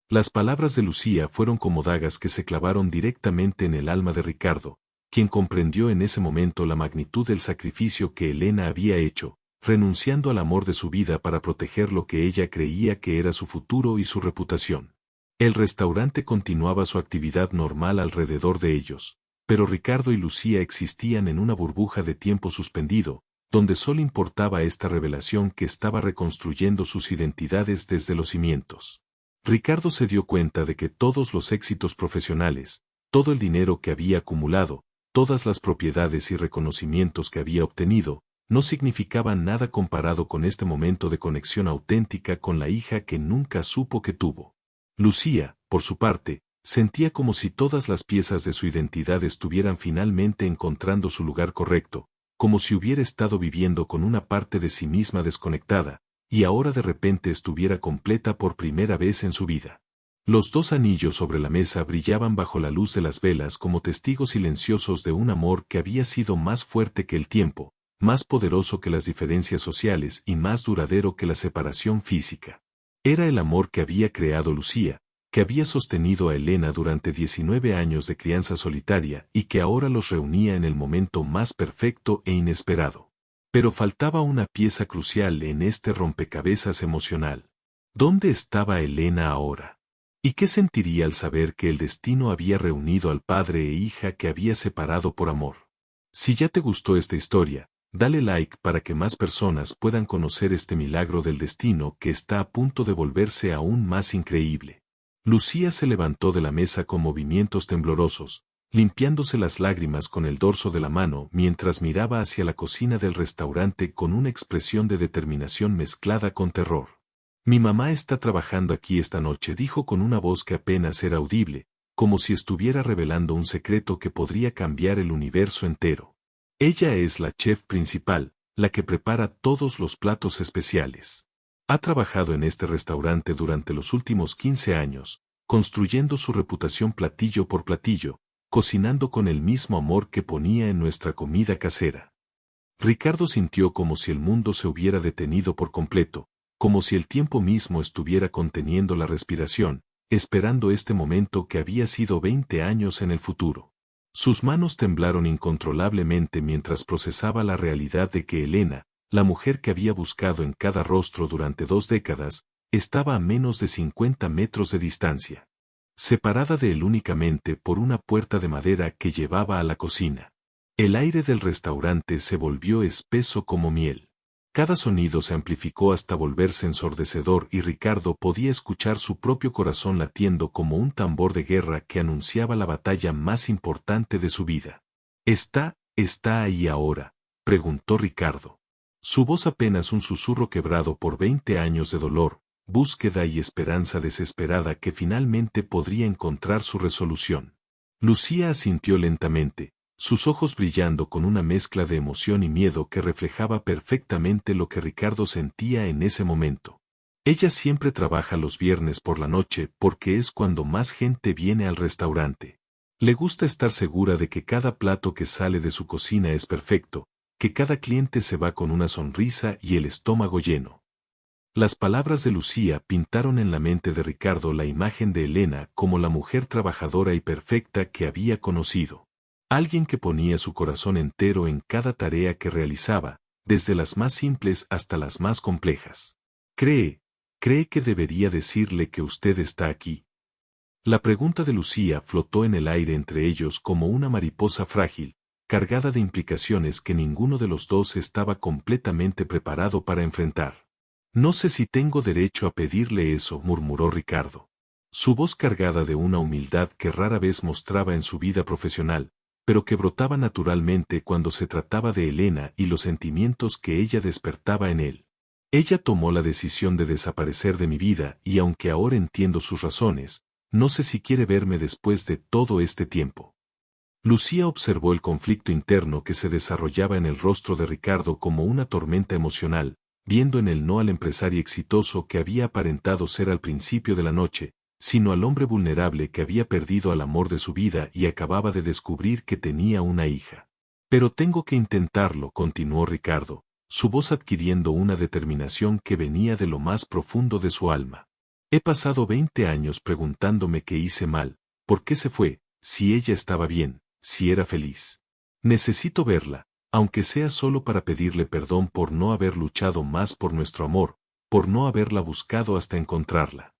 Las palabras de Lucía fueron como dagas que se clavaron directamente en el alma de Ricardo, quien comprendió en ese momento la magnitud del sacrificio que Elena había hecho, renunciando al amor de su vida para proteger lo que ella creía que era su futuro y su reputación. El restaurante continuaba su actividad normal alrededor de ellos. pero Ricardo y Lucía existían en una burbuja de tiempo suspendido, donde solo importaba esta revelación que estaba reconstruyendo sus identidades desde los cimientos. Ricardo se dio cuenta de que todos los éxitos profesionales, todo el dinero que había acumulado, todas las propiedades y reconocimientos que había obtenido, no significaban nada comparado con este momento de conexión auténtica con la hija que nunca supo que tuvo. Lucía, por su parte, sentía como si todas las piezas de su identidad estuvieran finalmente encontrando su lugar correcto, como si hubiera estado viviendo con una parte de sí misma desconectada, y ahora de repente estuviera completa por primera vez en su vida. Los dos anillos sobre la mesa brillaban bajo la luz de las velas como testigos silenciosos de un amor que había sido más fuerte que el tiempo, más poderoso que las diferencias sociales y más duradero que la separación física. Era el amor que había creado Lucía, que había sostenido a Elena durante 19 años de crianza solitaria y que ahora los reunía en el momento más perfecto e inesperado. Pero faltaba una pieza crucial en este rompecabezas emocional. ¿Dónde estaba Elena ahora? ¿Y qué sentiría al saber que el destino había reunido al padre e hija que había separado por amor? Si ya te gustó esta historia, dale like para que más personas puedan conocer este milagro del destino que está a punto de volverse aún más increíble. Lucía se levantó de la mesa con movimientos temblorosos, limpiándose las lágrimas con el dorso de la mano mientras miraba hacia la cocina del restaurante con una expresión de determinación mezclada con terror. Mi mamá está trabajando aquí esta noche, dijo con una voz que apenas era audible, como si estuviera revelando un secreto que podría cambiar el universo entero. Ella es la chef principal, la que prepara todos los platos especiales. Ha trabajado en este restaurante durante los últimos 15 años, construyendo su reputación platillo por platillo, cocinando con el mismo amor que ponía en nuestra comida casera. Ricardo sintió como si el mundo se hubiera detenido por completo, como si el tiempo mismo estuviera conteniendo la respiración, esperando este momento que había sido 20 años en el futuro. Sus manos temblaron incontrolablemente mientras procesaba la realidad de que Elena, la mujer que había buscado en cada rostro durante 2 décadas, estaba a menos de 50 metros de distancia. Separada de él únicamente por una puerta de madera que llevaba a la cocina. El aire del restaurante se volvió espeso como miel. Cada sonido se amplificó hasta volverse ensordecedor y Ricardo podía escuchar su propio corazón latiendo como un tambor de guerra que anunciaba la batalla más importante de su vida. ¿Está ahí ahora?, preguntó Ricardo. Su voz apenas un susurro quebrado por 20 años de dolor, búsqueda y esperanza desesperada que finalmente podría encontrar su resolución. Lucía asintió lentamente, sus ojos brillando con una mezcla de emoción y miedo que reflejaba perfectamente lo que Ricardo sentía en ese momento. Ella siempre trabaja los viernes por la noche porque es cuando más gente viene al restaurante. Le gusta estar segura de que cada plato que sale de su cocina es perfecto, que cada cliente se va con una sonrisa y el estómago lleno. Las palabras de Lucía pintaron en la mente de Ricardo la imagen de Elena como la mujer trabajadora y perfecta que había conocido. Alguien que ponía su corazón entero en cada tarea que realizaba, desde las más simples hasta las más complejas. ¿Cree que debería decirle que usted está aquí? La pregunta de Lucía flotó en el aire entre ellos como una mariposa frágil, cargada de implicaciones que ninguno de los dos estaba completamente preparado para enfrentar. No sé si tengo derecho a pedirle eso, murmuró Ricardo. Su voz cargada de una humildad que rara vez mostraba en su vida profesional, pero que brotaba naturalmente cuando se trataba de Elena y los sentimientos que ella despertaba en él. Ella tomó la decisión de desaparecer de mi vida y aunque ahora entiendo sus razones, no sé si quiere verme después de todo este tiempo. Lucía observó el conflicto interno que se desarrollaba en el rostro de Ricardo como una tormenta emocional, viendo en él no al empresario exitoso que había aparentado ser al principio de la noche, sino al hombre vulnerable que había perdido al amor de su vida y acababa de descubrir que tenía una hija. Pero tengo que intentarlo, continuó Ricardo, su voz adquiriendo una determinación que venía de lo más profundo de su alma. He pasado 20 años preguntándome qué hice mal, por qué se fue, si ella estaba bien, si era feliz. Necesito verla, aunque sea solo para pedirle perdón por no haber luchado más por nuestro amor, por no haberla buscado hasta encontrarla.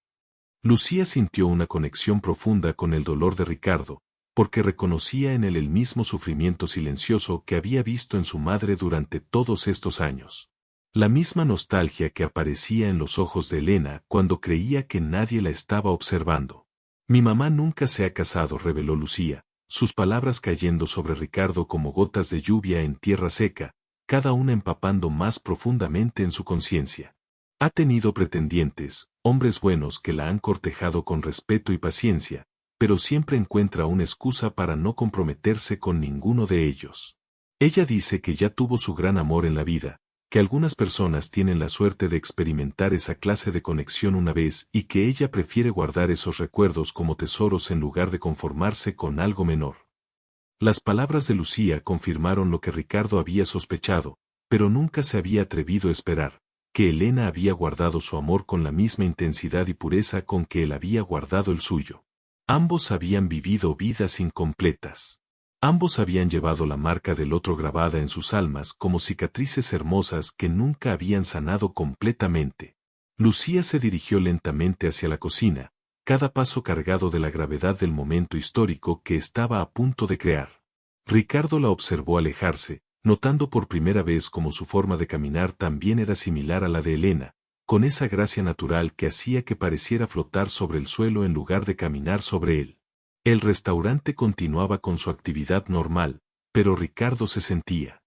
Lucía sintió una conexión profunda con el dolor de Ricardo, porque reconocía en él el mismo sufrimiento silencioso que había visto en su madre durante todos estos años. La misma nostalgia que aparecía en los ojos de Elena cuando creía que nadie la estaba observando. Mi mamá nunca se ha casado, reveló Lucía, sus palabras cayendo sobre Ricardo como gotas de lluvia en tierra seca, cada una empapando más profundamente en su conciencia. Ha tenido pretendientes, hombres buenos que la han cortejado con respeto y paciencia, pero siempre encuentra una excusa para no comprometerse con ninguno de ellos. Ella dice que ya tuvo su gran amor en la vida, que algunas personas tienen la suerte de experimentar esa clase de conexión una vez y que ella prefiere guardar esos recuerdos como tesoros en lugar de conformarse con algo menor. Las palabras de Lucía confirmaron lo que Ricardo había sospechado, pero nunca se había atrevido a esperar, que Elena había guardado su amor con la misma intensidad y pureza con que él había guardado el suyo. Ambos habían vivido vidas incompletas. Ambos habían llevado la marca del otro grabada en sus almas como cicatrices hermosas que nunca habían sanado completamente. Lucía se dirigió lentamente hacia la cocina, cada paso cargado de la gravedad del momento histórico que estaba a punto de crear. Ricardo la observó alejarse, notando por primera vez cómo su forma de caminar también era similar a la de Elena, con esa gracia natural que hacía que pareciera flotar sobre el suelo en lugar de caminar sobre él. El restaurante continuaba con su actividad normal, pero Ricardo se sentía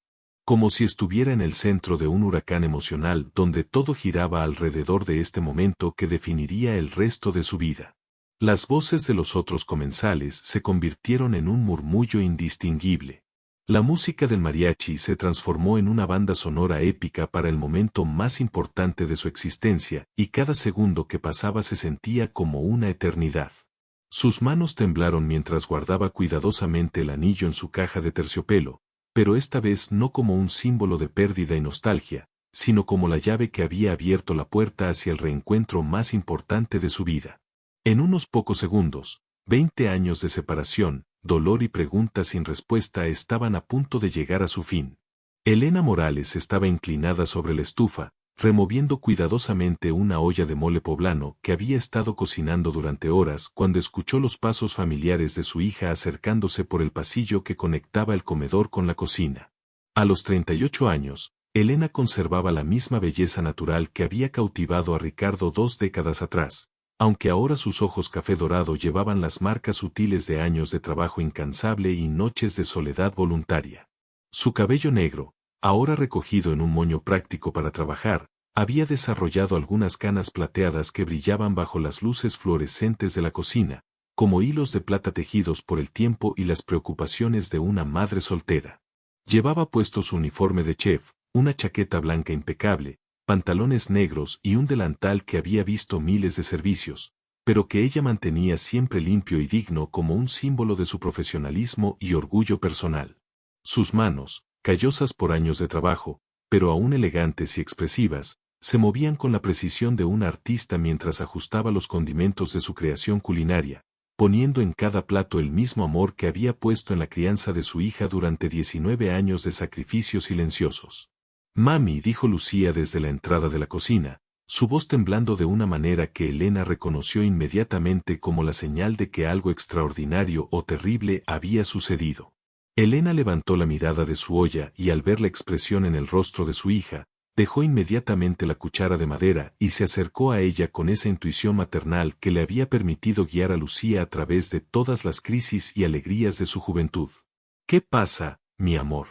como si estuviera en el centro de un huracán emocional donde todo giraba alrededor de este momento que definiría el resto de su vida. Las voces de los otros comensales se convirtieron en un murmullo indistinguible. La música del mariachi se transformó en una banda sonora épica para el momento más importante de su existencia, y cada segundo que pasaba se sentía como una eternidad. Sus manos temblaron mientras guardaba cuidadosamente el anillo en su caja de terciopelo, pero esta vez no como un símbolo de pérdida y nostalgia, sino como la llave que había abierto la puerta hacia el reencuentro más importante de su vida. En unos pocos segundos, 20 años de separación, dolor y preguntas sin respuesta estaban a punto de llegar a su fin. Elena Morales estaba inclinada sobre la estufa, removiendo cuidadosamente una olla de mole poblano que había estado cocinando durante horas cuando escuchó los pasos familiares de su hija acercándose por el pasillo que conectaba el comedor con la cocina. A los 38 años, Elena conservaba la misma belleza natural que había cautivado a Ricardo 2 décadas atrás, aunque ahora sus ojos café dorado llevaban las marcas sutiles de años de trabajo incansable y noches de soledad voluntaria. Su cabello negro, ahora recogido en un moño práctico para trabajar, había desarrollado algunas canas plateadas que brillaban bajo las luces fluorescentes de la cocina, como hilos de plata tejidos por el tiempo y las preocupaciones de una madre soltera. Llevaba puesto su uniforme de chef, una chaqueta blanca impecable, pantalones negros y un delantal que había visto miles de servicios, pero que ella mantenía siempre limpio y digno como un símbolo de su profesionalismo y orgullo personal. Sus manos, callosas por años de trabajo, pero aún elegantes y expresivas, se movían con la precisión de un artista mientras ajustaba los condimentos de su creación culinaria, poniendo en cada plato el mismo amor que había puesto en la crianza de su hija durante 19 años de sacrificios silenciosos. «Mami», dijo Lucía desde la entrada de la cocina, su voz temblando de una manera que Elena reconoció inmediatamente como la señal de que algo extraordinario o terrible había sucedido. Elena levantó la mirada de su olla y al ver la expresión en el rostro de su hija, dejó inmediatamente la cuchara de madera y se acercó a ella con esa intuición maternal que le había permitido guiar a Lucía a través de todas las crisis y alegrías de su juventud. «¿Qué pasa, mi amor?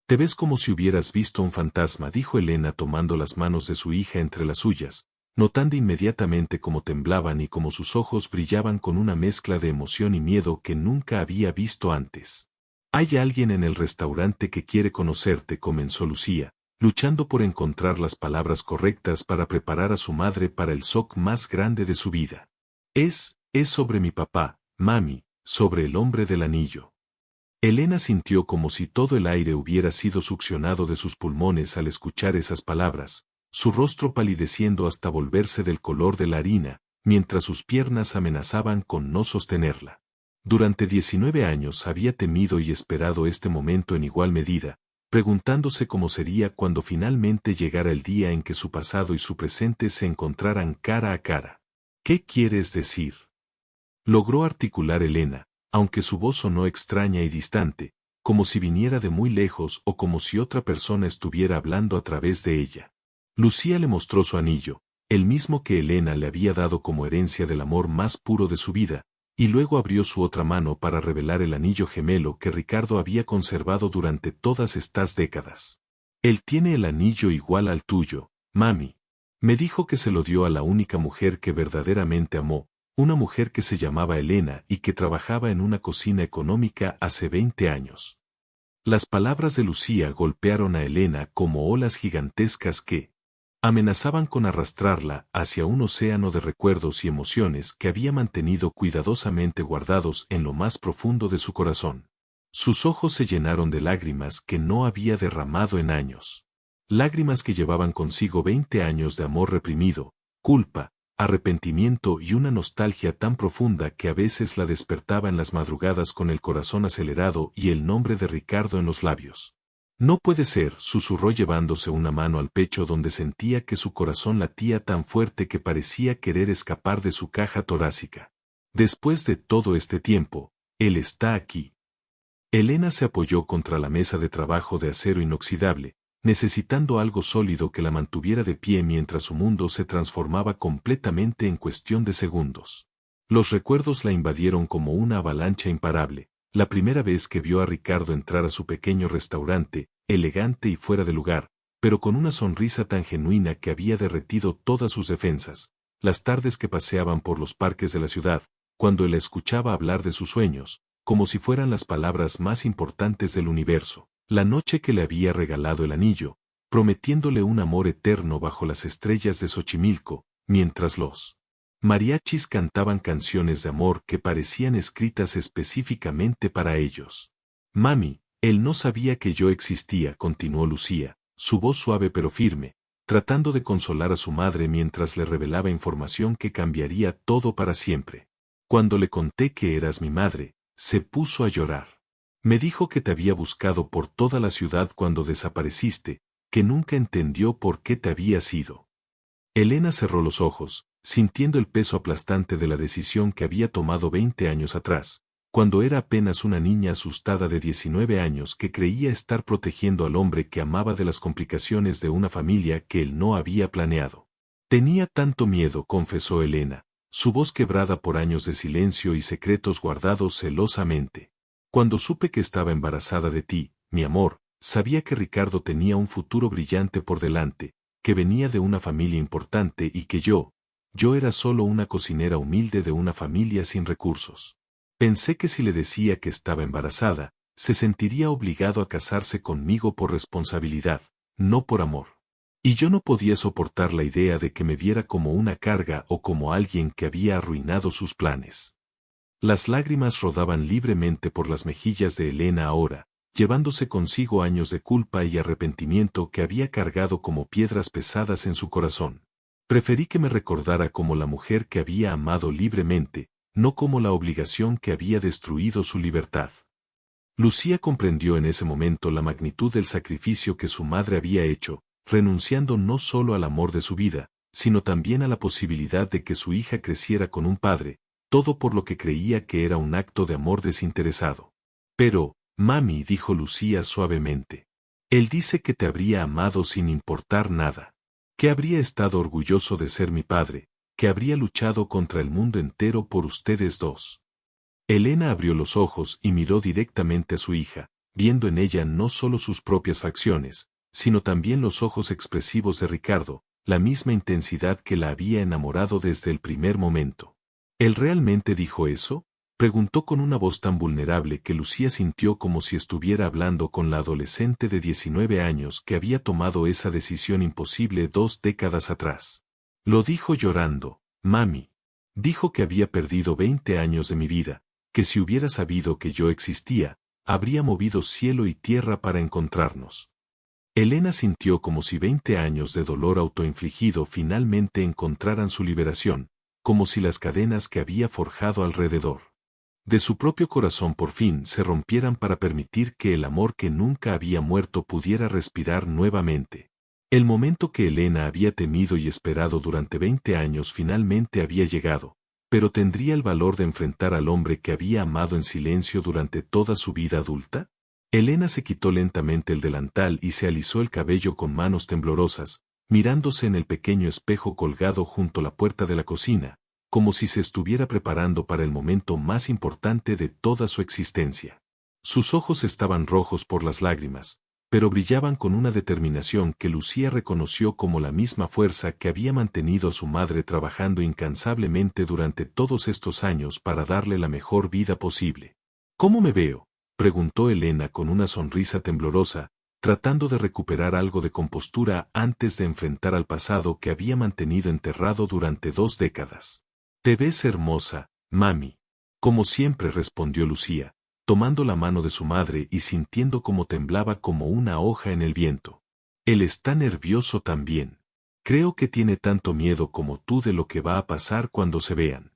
Te ves como si hubieras visto un fantasma», dijo Elena tomando las manos de su hija entre las suyas, notando inmediatamente cómo temblaban y cómo sus ojos brillaban con una mezcla de emoción y miedo que nunca había visto antes. «Hay alguien en el restaurante que quiere conocerte», comenzó Lucía, luchando por encontrar las palabras correctas para preparar a su madre para el shock más grande de su vida. Es sobre mi papá, mami, sobre el hombre del anillo». Elena sintió como si todo el aire hubiera sido succionado de sus pulmones al escuchar esas palabras, su rostro palideciendo hasta volverse del color de la harina, mientras sus piernas amenazaban con no sostenerla. Durante 19 años había temido y esperado este momento en igual medida, preguntándose cómo sería cuando finalmente llegara el día en que su pasado y su presente se encontraran cara a cara. «¿Qué quieres decir?», logró articular Elena, aunque su voz sonó extraña y distante, como si viniera de muy lejos o como si otra persona estuviera hablando a través de ella. Lucía le mostró su anillo, el mismo que Elena le había dado como herencia del amor más puro de su vida, y luego abrió su otra mano para revelar el anillo gemelo que Ricardo había conservado durante todas estas décadas. Él tiene el anillo igual al tuyo, mami. Me dijo que se lo dio a la única mujer que verdaderamente amó, una mujer que se llamaba Elena y que trabajaba en una cocina económica hace 20 años. Las palabras de Lucía golpearon a Elena como olas gigantescas que amenazaban con arrastrarla hacia un océano de recuerdos y emociones que había mantenido cuidadosamente guardados en lo más profundo de su corazón. Sus ojos se llenaron de lágrimas que no había derramado en años. Lágrimas que llevaban consigo 20 años de amor reprimido, culpa, arrepentimiento y una nostalgia tan profunda que a veces la despertaba en las madrugadas con el corazón acelerado y el nombre de Ricardo en los labios. No puede ser, susurró llevándose una mano al pecho donde sentía que su corazón latía tan fuerte que parecía querer escapar de su caja torácica. Después de todo este tiempo, él está aquí. Elena se apoyó contra la mesa de trabajo de acero inoxidable, necesitando algo sólido que la mantuviera de pie mientras su mundo se transformaba completamente en cuestión de segundos. Los recuerdos la invadieron como una avalancha imparable. La primera vez que vio a Ricardo entrar a su pequeño restaurante, elegante y fuera de lugar, pero con una sonrisa tan genuina que había derretido todas sus defensas, las tardes que paseaban por los parques de la ciudad, cuando él escuchaba hablar de sus sueños, como si fueran las palabras más importantes del universo, la noche que le había regalado el anillo, prometiéndole un amor eterno bajo las estrellas de Xochimilco, mientras los mariachis cantaban canciones de amor que parecían escritas específicamente para ellos. Mami, él no sabía que yo existía, continuó Lucía, su voz suave pero firme, tratando de consolar a su madre mientras le revelaba información que cambiaría todo para siempre. Cuando le conté que eras mi madre, se puso a llorar. Me dijo que te había buscado por toda la ciudad cuando desapareciste, que nunca entendió por qué te habías ido. Elena cerró los ojos, sintiendo el peso aplastante de la decisión que había tomado 20 años atrás, cuando era apenas una niña asustada de 19 años que creía estar protegiendo al hombre que amaba de las complicaciones de una familia que él no había planeado. Tenía tanto miedo, confesó Elena, su voz quebrada por años de silencio y secretos guardados celosamente. Cuando supe que estaba embarazada de ti, mi amor, sabía que Ricardo tenía un futuro brillante por delante, que venía de una familia importante y que yo era solo una cocinera humilde de una familia sin recursos. Pensé que si le decía que estaba embarazada, se sentiría obligado a casarse conmigo por responsabilidad, no por amor. Y yo no podía soportar la idea de que me viera como una carga o como alguien que había arruinado sus planes. Las lágrimas rodaban libremente por las mejillas de Elena ahora, llevándose consigo años de culpa y arrepentimiento que había cargado como piedras pesadas en su corazón. Preferí que me recordara como la mujer que había amado libremente, no como la obligación que había destruido su libertad. Lucía comprendió en ese momento la magnitud del sacrificio que su madre había hecho, renunciando no solo al amor de su vida, sino también a la posibilidad de que su hija creciera con un padre, todo por lo que creía que era un acto de amor desinteresado. Pero, mami, dijo Lucía suavemente, él dice que te habría amado sin importar nada. Que habría estado orgulloso de ser mi padre, que habría luchado contra el mundo entero por ustedes dos. Elena abrió los ojos y miró directamente a su hija, viendo en ella no solo sus propias facciones, sino también los ojos expresivos de Ricardo, la misma intensidad que la había enamorado desde el primer momento. ¿Él realmente dijo eso? Preguntó con una voz tan vulnerable que Lucía sintió como si estuviera hablando con la adolescente de 19 años que había tomado esa decisión imposible 2 décadas atrás. Lo dijo llorando, mami. Dijo que había perdido 20 años de mi vida, que si hubiera sabido que yo existía, habría movido cielo y tierra para encontrarnos. Elena sintió como si 20 años de dolor autoinfligido finalmente encontraran su liberación, como si las cadenas que había forjado alrededor de su propio corazón por fin se rompieran para permitir que el amor que nunca había muerto pudiera respirar nuevamente. El momento que Elena había temido y esperado durante 20 años finalmente había llegado, pero ¿tendría el valor de enfrentar al hombre que había amado en silencio durante toda su vida adulta? Elena se quitó lentamente el delantal y se alisó el cabello con manos temblorosas, mirándose en el pequeño espejo colgado junto a la puerta de la cocina, como si se estuviera preparando para el momento más importante de toda su existencia. Sus ojos estaban rojos por las lágrimas, pero brillaban con una determinación que Lucía reconoció como la misma fuerza que había mantenido a su madre trabajando incansablemente durante todos estos años para darle la mejor vida posible. ¿Cómo me veo?, preguntó Elena con una sonrisa temblorosa, tratando de recuperar algo de compostura antes de enfrentar al pasado que había mantenido enterrado durante 2 décadas. «Te ves hermosa, mami». Como siempre, respondió Lucía, tomando la mano de su madre y sintiendo cómo temblaba como una hoja en el viento. «Él está nervioso también. Creo que tiene tanto miedo como tú de lo que va a pasar cuando se vean».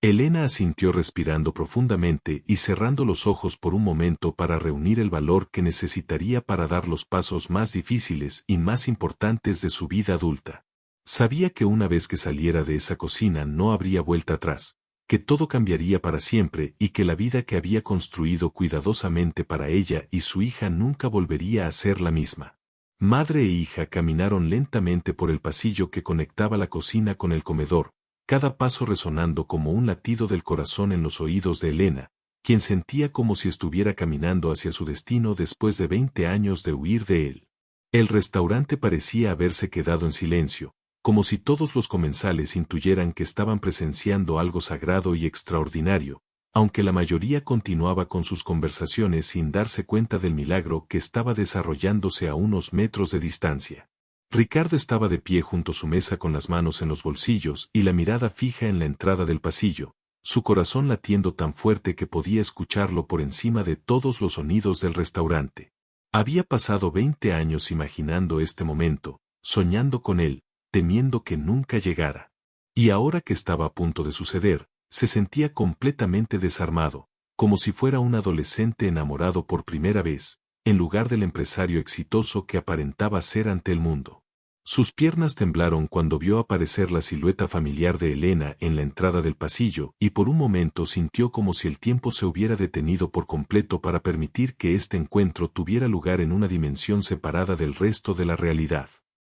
Elena asintió respirando profundamente y cerrando los ojos por un momento para reunir el valor que necesitaría para dar los pasos más difíciles y más importantes de su vida adulta. Sabía que una vez que saliera de esa cocina no habría vuelta atrás, que todo cambiaría para siempre y que la vida que había construido cuidadosamente para ella y su hija nunca volvería a ser la misma. Madre e hija caminaron lentamente por el pasillo que conectaba la cocina con el comedor, cada paso resonando como un latido del corazón en los oídos de Elena, quien sentía como si estuviera caminando hacia su destino después de 20 años de huir de él. El restaurante parecía haberse quedado en silencio, como si todos los comensales intuyeran que estaban presenciando algo sagrado y extraordinario, aunque la mayoría continuaba con sus conversaciones sin darse cuenta del milagro que estaba desarrollándose a unos metros de distancia. Ricardo estaba de pie junto a su mesa con las manos en los bolsillos y la mirada fija en la entrada del pasillo, su corazón latiendo tan fuerte que podía escucharlo por encima de todos los sonidos del restaurante. Había pasado 20 años imaginando este momento, soñando con él, temiendo que nunca llegara. Y ahora que estaba a punto de suceder, se sentía completamente desarmado, como si fuera un adolescente enamorado por primera vez, en lugar del empresario exitoso que aparentaba ser ante el mundo. Sus piernas temblaron cuando vio aparecer la silueta familiar de Elena en la entrada del pasillo y por un momento sintió como si el tiempo se hubiera detenido por completo para permitir que este encuentro tuviera lugar en una dimensión separada del resto de la realidad.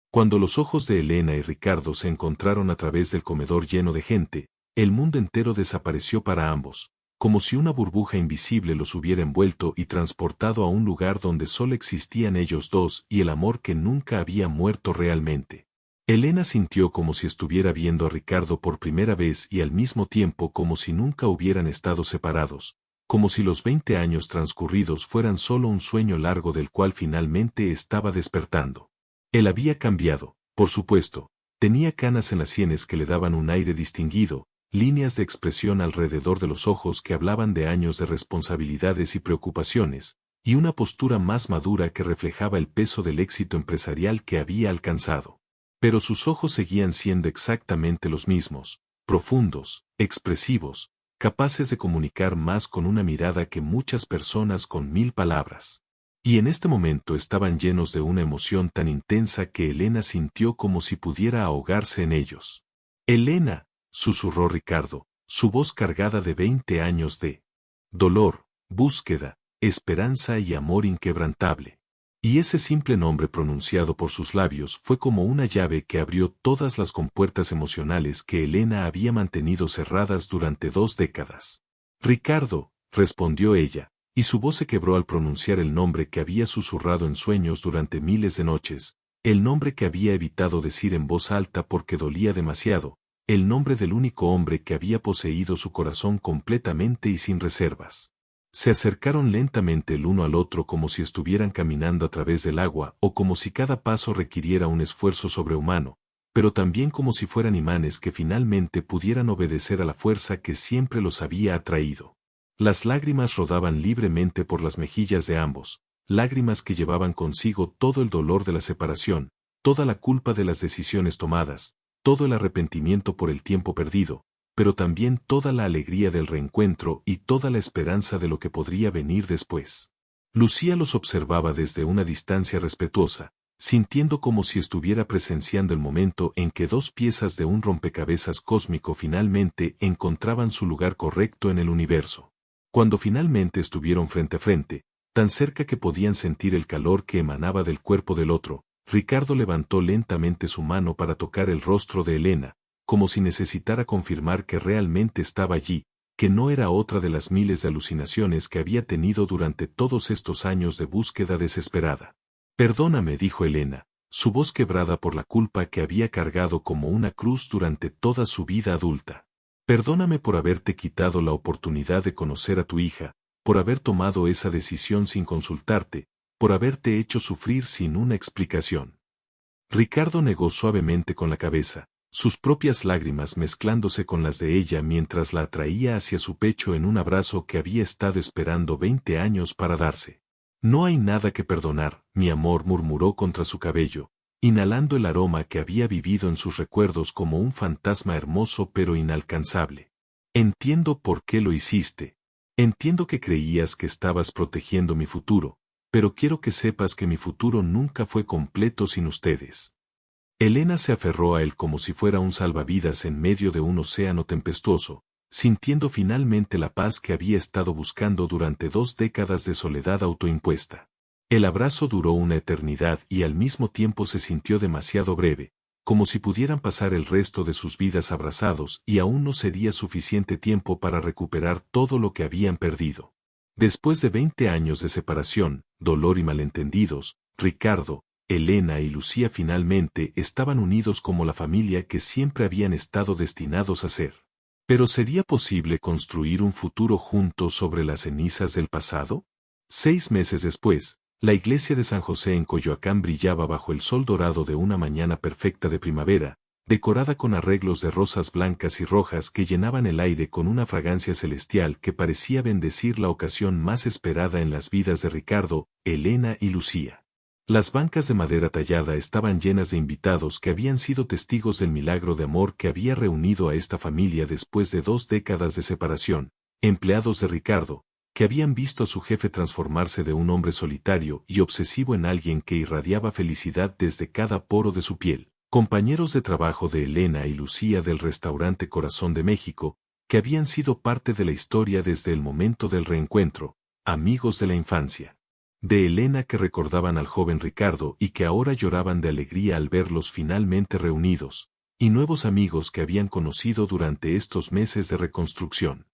Cuando los ojos de Elena y Ricardo se encontraron a través del comedor lleno de gente, el mundo entero desapareció para ambos, como si una burbuja invisible los hubiera envuelto y transportado a un lugar donde solo existían ellos dos y el amor que nunca había muerto realmente. Elena sintió como si estuviera viendo a Ricardo por primera vez y al mismo tiempo como si nunca hubieran estado separados, como si los 20 años transcurridos fueran solo un sueño largo del cual finalmente estaba despertando. Él había cambiado, por supuesto, tenía canas en las sienes que le daban un aire distinguido, líneas de expresión alrededor de los ojos que hablaban de años de responsabilidades y preocupaciones, y una postura más madura que reflejaba el peso del éxito empresarial que había alcanzado. Pero sus ojos seguían siendo exactamente los mismos, profundos, expresivos, capaces de comunicar más con una mirada que muchas personas con 1000 palabras. Y en este momento estaban llenos de una emoción tan intensa que Elena sintió como si pudiera ahogarse en ellos. «Elena», susurró Ricardo, su voz cargada de 20 años de dolor, búsqueda, esperanza y amor inquebrantable. Y ese simple nombre pronunciado por sus labios fue como una llave que abrió todas las compuertas emocionales que Elena había mantenido cerradas durante 2 décadas. «Ricardo», respondió ella, y su voz se quebró al pronunciar el nombre que había susurrado en sueños durante miles de noches, el nombre que había evitado decir en voz alta porque dolía demasiado, el nombre del único hombre que había poseído su corazón completamente y sin reservas. Se acercaron lentamente el uno al otro como si estuvieran caminando a través del agua o como si cada paso requiriera un esfuerzo sobrehumano, pero también como si fueran imanes que finalmente pudieran obedecer a la fuerza que siempre los había atraído. Las lágrimas rodaban libremente por las mejillas de ambos, lágrimas que llevaban consigo todo el dolor de la separación, toda la culpa de las decisiones tomadas, todo el arrepentimiento por el tiempo perdido, pero también toda la alegría del reencuentro y toda la esperanza de lo que podría venir después. Lucía los observaba desde una distancia respetuosa, sintiendo como si estuviera presenciando el momento en que dos piezas de un rompecabezas cósmico finalmente encontraban su lugar correcto en el universo. Cuando finalmente estuvieron frente a frente, tan cerca que podían sentir el calor que emanaba del cuerpo del otro, Ricardo levantó lentamente su mano para tocar el rostro de Elena, como si necesitara confirmar que realmente estaba allí, que no era otra de las miles de alucinaciones que había tenido durante todos estos años de búsqueda desesperada. Perdóname, dijo Elena, su voz quebrada por la culpa que había cargado como una cruz durante toda su vida adulta. Perdóname por haberte quitado la oportunidad de conocer a tu hija, por haber tomado esa decisión sin consultarte, por haberte hecho sufrir sin una explicación. Ricardo negó suavemente con la cabeza, sus propias lágrimas mezclándose con las de ella mientras la atraía hacia su pecho en un abrazo que había estado esperando 20 años para darse. No hay nada que perdonar, mi amor, murmuró contra su cabello, inhalando el aroma que había vivido en sus recuerdos como un fantasma hermoso pero inalcanzable. Entiendo por qué lo hiciste. Entiendo que creías que estabas protegiendo mi futuro, pero quiero que sepas que mi futuro nunca fue completo sin ustedes. Elena se aferró a él como si fuera un salvavidas en medio de un océano tempestuoso, sintiendo finalmente la paz que había estado buscando durante 2 décadas de soledad autoimpuesta. El abrazo duró una eternidad y al mismo tiempo se sintió demasiado breve, como si pudieran pasar el resto de sus vidas abrazados y aún no sería suficiente tiempo para recuperar todo lo que habían perdido. Después de 20 años de separación, dolor y malentendidos, Ricardo, Elena y Lucía finalmente estaban unidos como la familia que siempre habían estado destinados a ser. ¿Pero sería posible construir un futuro juntos sobre las cenizas del pasado? 6 meses después, la iglesia de San José en Coyoacán brillaba bajo el sol dorado de una mañana perfecta de primavera, decorada con arreglos de rosas blancas y rojas que llenaban el aire con una fragancia celestial que parecía bendecir la ocasión más esperada en las vidas de Ricardo, Elena y Lucía. Las bancas de madera tallada estaban llenas de invitados que habían sido testigos del milagro de amor que había reunido a esta familia después de 2 décadas de separación, empleados de Ricardo, que habían visto a su jefe transformarse de un hombre solitario y obsesivo en alguien que irradiaba felicidad desde cada poro de su piel, compañeros de trabajo de Elena y Lucía del restaurante Corazón de México, que habían sido parte de la historia desde el momento del reencuentro, amigos de la infancia de Elena que recordaban al joven Ricardo y que ahora lloraban de alegría al verlos finalmente reunidos, y nuevos amigos que habían conocido durante estos meses de reconstrucción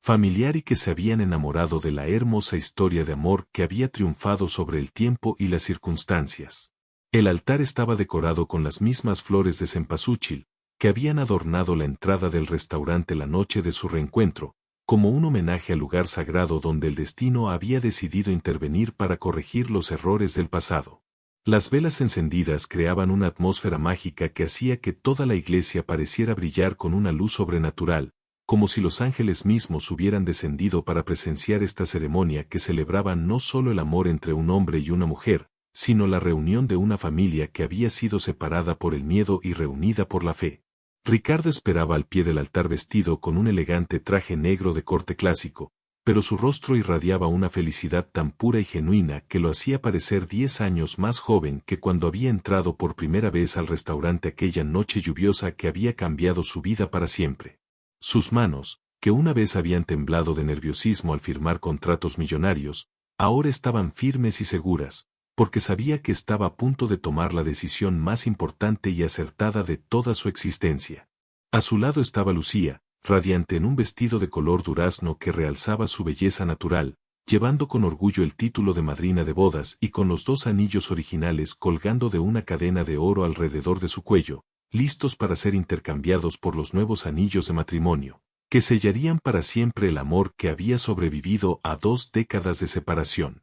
familiar y que se habían enamorado de la hermosa historia de amor que había triunfado sobre el tiempo y las circunstancias. El altar estaba decorado con las mismas flores de cempasúchil, que habían adornado la entrada del restaurante la noche de su reencuentro, como un homenaje al lugar sagrado donde el destino había decidido intervenir para corregir los errores del pasado. Las velas encendidas creaban una atmósfera mágica que hacía que toda la iglesia pareciera brillar con una luz sobrenatural, como si los ángeles mismos hubieran descendido para presenciar esta ceremonia que celebraba no solo el amor entre un hombre y una mujer, sino la reunión de una familia que había sido separada por el miedo y reunida por la fe. Ricardo esperaba al pie del altar vestido con un elegante traje negro de corte clásico, pero su rostro irradiaba una felicidad tan pura y genuina que lo hacía parecer 10 años más joven que cuando había entrado por primera vez al restaurante aquella noche lluviosa que había cambiado su vida para siempre. Sus manos, que una vez habían temblado de nerviosismo al firmar contratos millonarios, ahora estaban firmes y seguras, porque sabía que estaba a punto de tomar la decisión más importante y acertada de toda su existencia. A su lado estaba Lucía, radiante en un vestido de color durazno que realzaba su belleza natural, llevando con orgullo el título de madrina de bodas y con los 2 anillos originales colgando de una cadena de oro alrededor de su cuello, listos para ser intercambiados por los nuevos anillos de matrimonio, que sellarían para siempre el amor que había sobrevivido a 2 décadas de separación.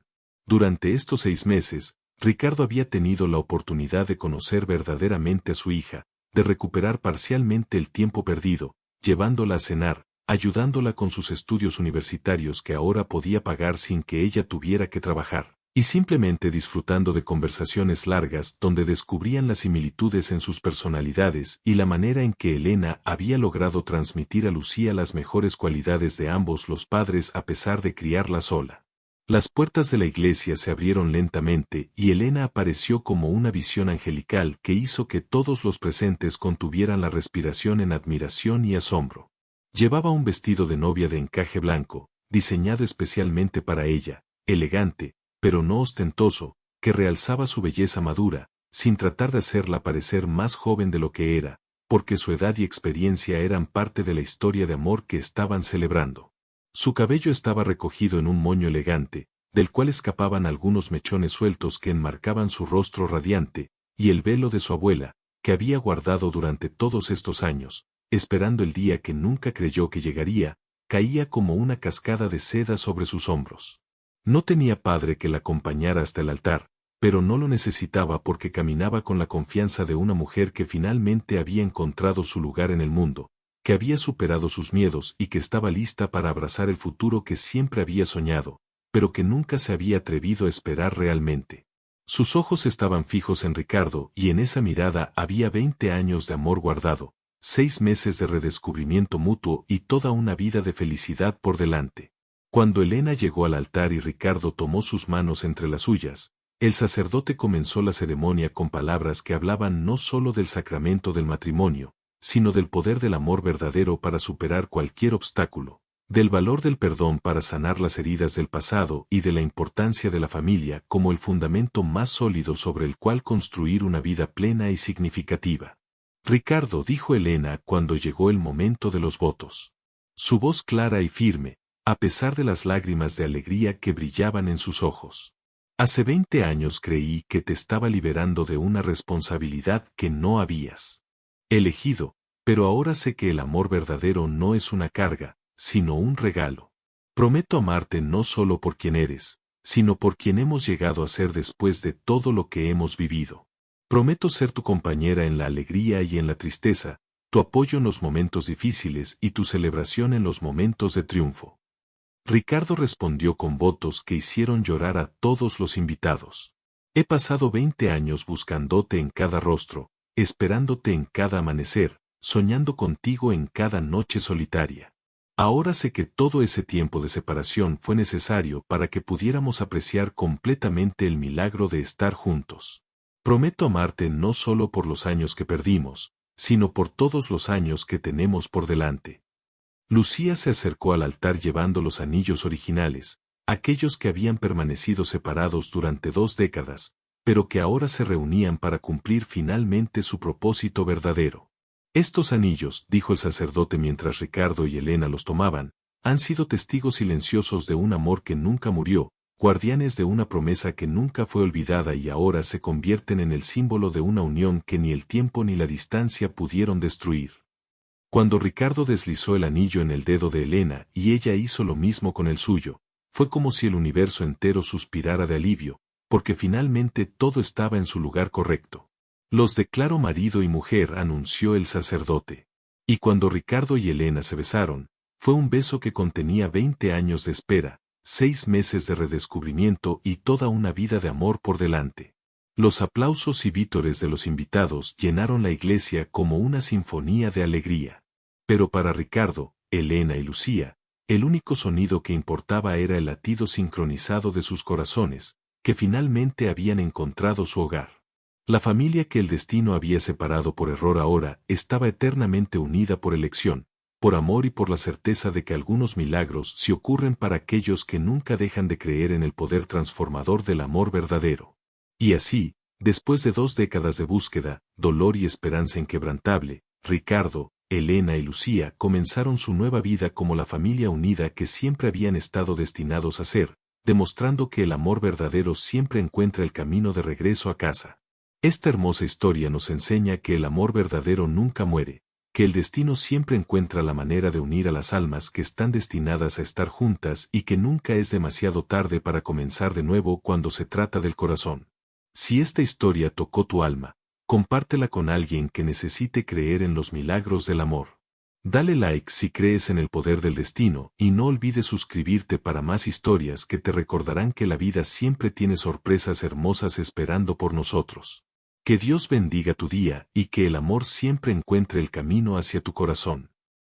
Durante estos 6 meses, Ricardo había tenido la oportunidad de conocer verdaderamente a su hija, de recuperar parcialmente el tiempo perdido, llevándola a cenar, ayudándola con sus estudios universitarios que ahora podía pagar sin que ella tuviera que trabajar, y simplemente disfrutando de conversaciones largas donde descubrían las similitudes en sus personalidades y la manera en que Elena había logrado transmitir a Lucía las mejores cualidades de ambos los padres a pesar de criarla sola. Las puertas de la iglesia se abrieron lentamente y Elena apareció como una visión angelical que hizo que todos los presentes contuvieran la respiración en admiración y asombro. Llevaba un vestido de novia de encaje blanco, diseñado especialmente para ella, elegante, pero no ostentoso, que realzaba su belleza madura, sin tratar de hacerla parecer más joven de lo que era, porque su edad y experiencia eran parte de la historia de amor que estaban celebrando. Su cabello estaba recogido en un moño elegante, del cual escapaban algunos mechones sueltos que enmarcaban su rostro radiante, y el velo de su abuela, que había guardado durante todos estos años, esperando el día que nunca creyó que llegaría, caía como una cascada de seda sobre sus hombros. No tenía padre que la acompañara hasta el altar, pero no lo necesitaba porque caminaba con la confianza de una mujer que finalmente había encontrado su lugar en el mundo, que había superado sus miedos y que estaba lista para abrazar el futuro que siempre había soñado, pero que nunca se había atrevido a esperar realmente. Sus ojos estaban fijos en Ricardo y en esa mirada había 20 años de amor guardado, 6 meses de redescubrimiento mutuo y toda una vida de felicidad por delante. Cuando Elena llegó al altar y Ricardo tomó sus manos entre las suyas, el sacerdote comenzó la ceremonia con palabras que hablaban no solo del sacramento del matrimonio, sino del poder del amor verdadero para superar cualquier obstáculo, del valor del perdón para sanar las heridas del pasado y de la importancia de la familia como el fundamento más sólido sobre el cual construir una vida plena y significativa. Ricardo, dijo Elena cuando llegó el momento de los votos. Su voz clara y firme, a pesar de las lágrimas de alegría que brillaban en sus ojos. Hace 20 años creí que te estaba liberando de una responsabilidad que no habías elegido, pero ahora sé que el amor verdadero no es una carga, sino un regalo. Prometo amarte no solo por quien eres, sino por quien hemos llegado a ser después de todo lo que hemos vivido. Prometo ser tu compañera en la alegría y en la tristeza, tu apoyo en los momentos difíciles y tu celebración en los momentos de triunfo. Ricardo respondió con votos que hicieron llorar a todos los invitados. He pasado 20 años buscándote en cada rostro, esperándote en cada amanecer, soñando contigo en cada noche solitaria. Ahora sé que todo ese tiempo de separación fue necesario para que pudiéramos apreciar completamente el milagro de estar juntos. Prometo amarte no solo por los años que perdimos, sino por todos los años que tenemos por delante. Lucía se acercó al altar llevando los anillos originales, aquellos que habían permanecido separados durante 2 décadas, pero que ahora se reunían para cumplir finalmente su propósito verdadero. Estos anillos, dijo el sacerdote mientras Ricardo y Elena los tomaban, han sido testigos silenciosos de un amor que nunca murió, guardianes de una promesa que nunca fue olvidada y ahora se convierten en el símbolo de una unión que ni el tiempo ni la distancia pudieron destruir. Cuando Ricardo deslizó el anillo en el dedo de Elena y ella hizo lo mismo con el suyo, fue como si el universo entero suspirara de alivio, porque finalmente todo estaba en su lugar correcto. Los declaro marido y mujer, anunció el sacerdote. Y cuando Ricardo y Elena se besaron, fue un beso que contenía 20 años de espera, 6 meses de redescubrimiento y toda una vida de amor por delante. Los aplausos y vítores de los invitados llenaron la iglesia como una sinfonía de alegría. Pero para Ricardo, Elena y Lucía, el único sonido que importaba era el latido sincronizado de sus corazones, que finalmente habían encontrado su hogar. La familia que el destino había separado por error ahora estaba eternamente unida por elección, por amor y por la certeza de que algunos milagros se ocurren para aquellos que nunca dejan de creer en el poder transformador del amor verdadero. Y así, después de 2 décadas de búsqueda, dolor y esperanza inquebrantable, Ricardo, Elena y Lucía comenzaron su nueva vida como la familia unida que siempre habían estado destinados a ser, demostrando que el amor verdadero siempre encuentra el camino de regreso a casa. Esta hermosa historia nos enseña que el amor verdadero nunca muere, que el destino siempre encuentra la manera de unir a las almas que están destinadas a estar juntas y que nunca es demasiado tarde para comenzar de nuevo cuando se trata del corazón. Si esta historia tocó tu alma, compártela con alguien que necesite creer en los milagros del amor. Dale like si crees en el poder del destino y no olvides suscribirte para más historias que te recordarán que la vida siempre tiene sorpresas hermosas esperando por nosotros. Que Dios bendiga tu día y que el amor siempre encuentre el camino hacia tu corazón.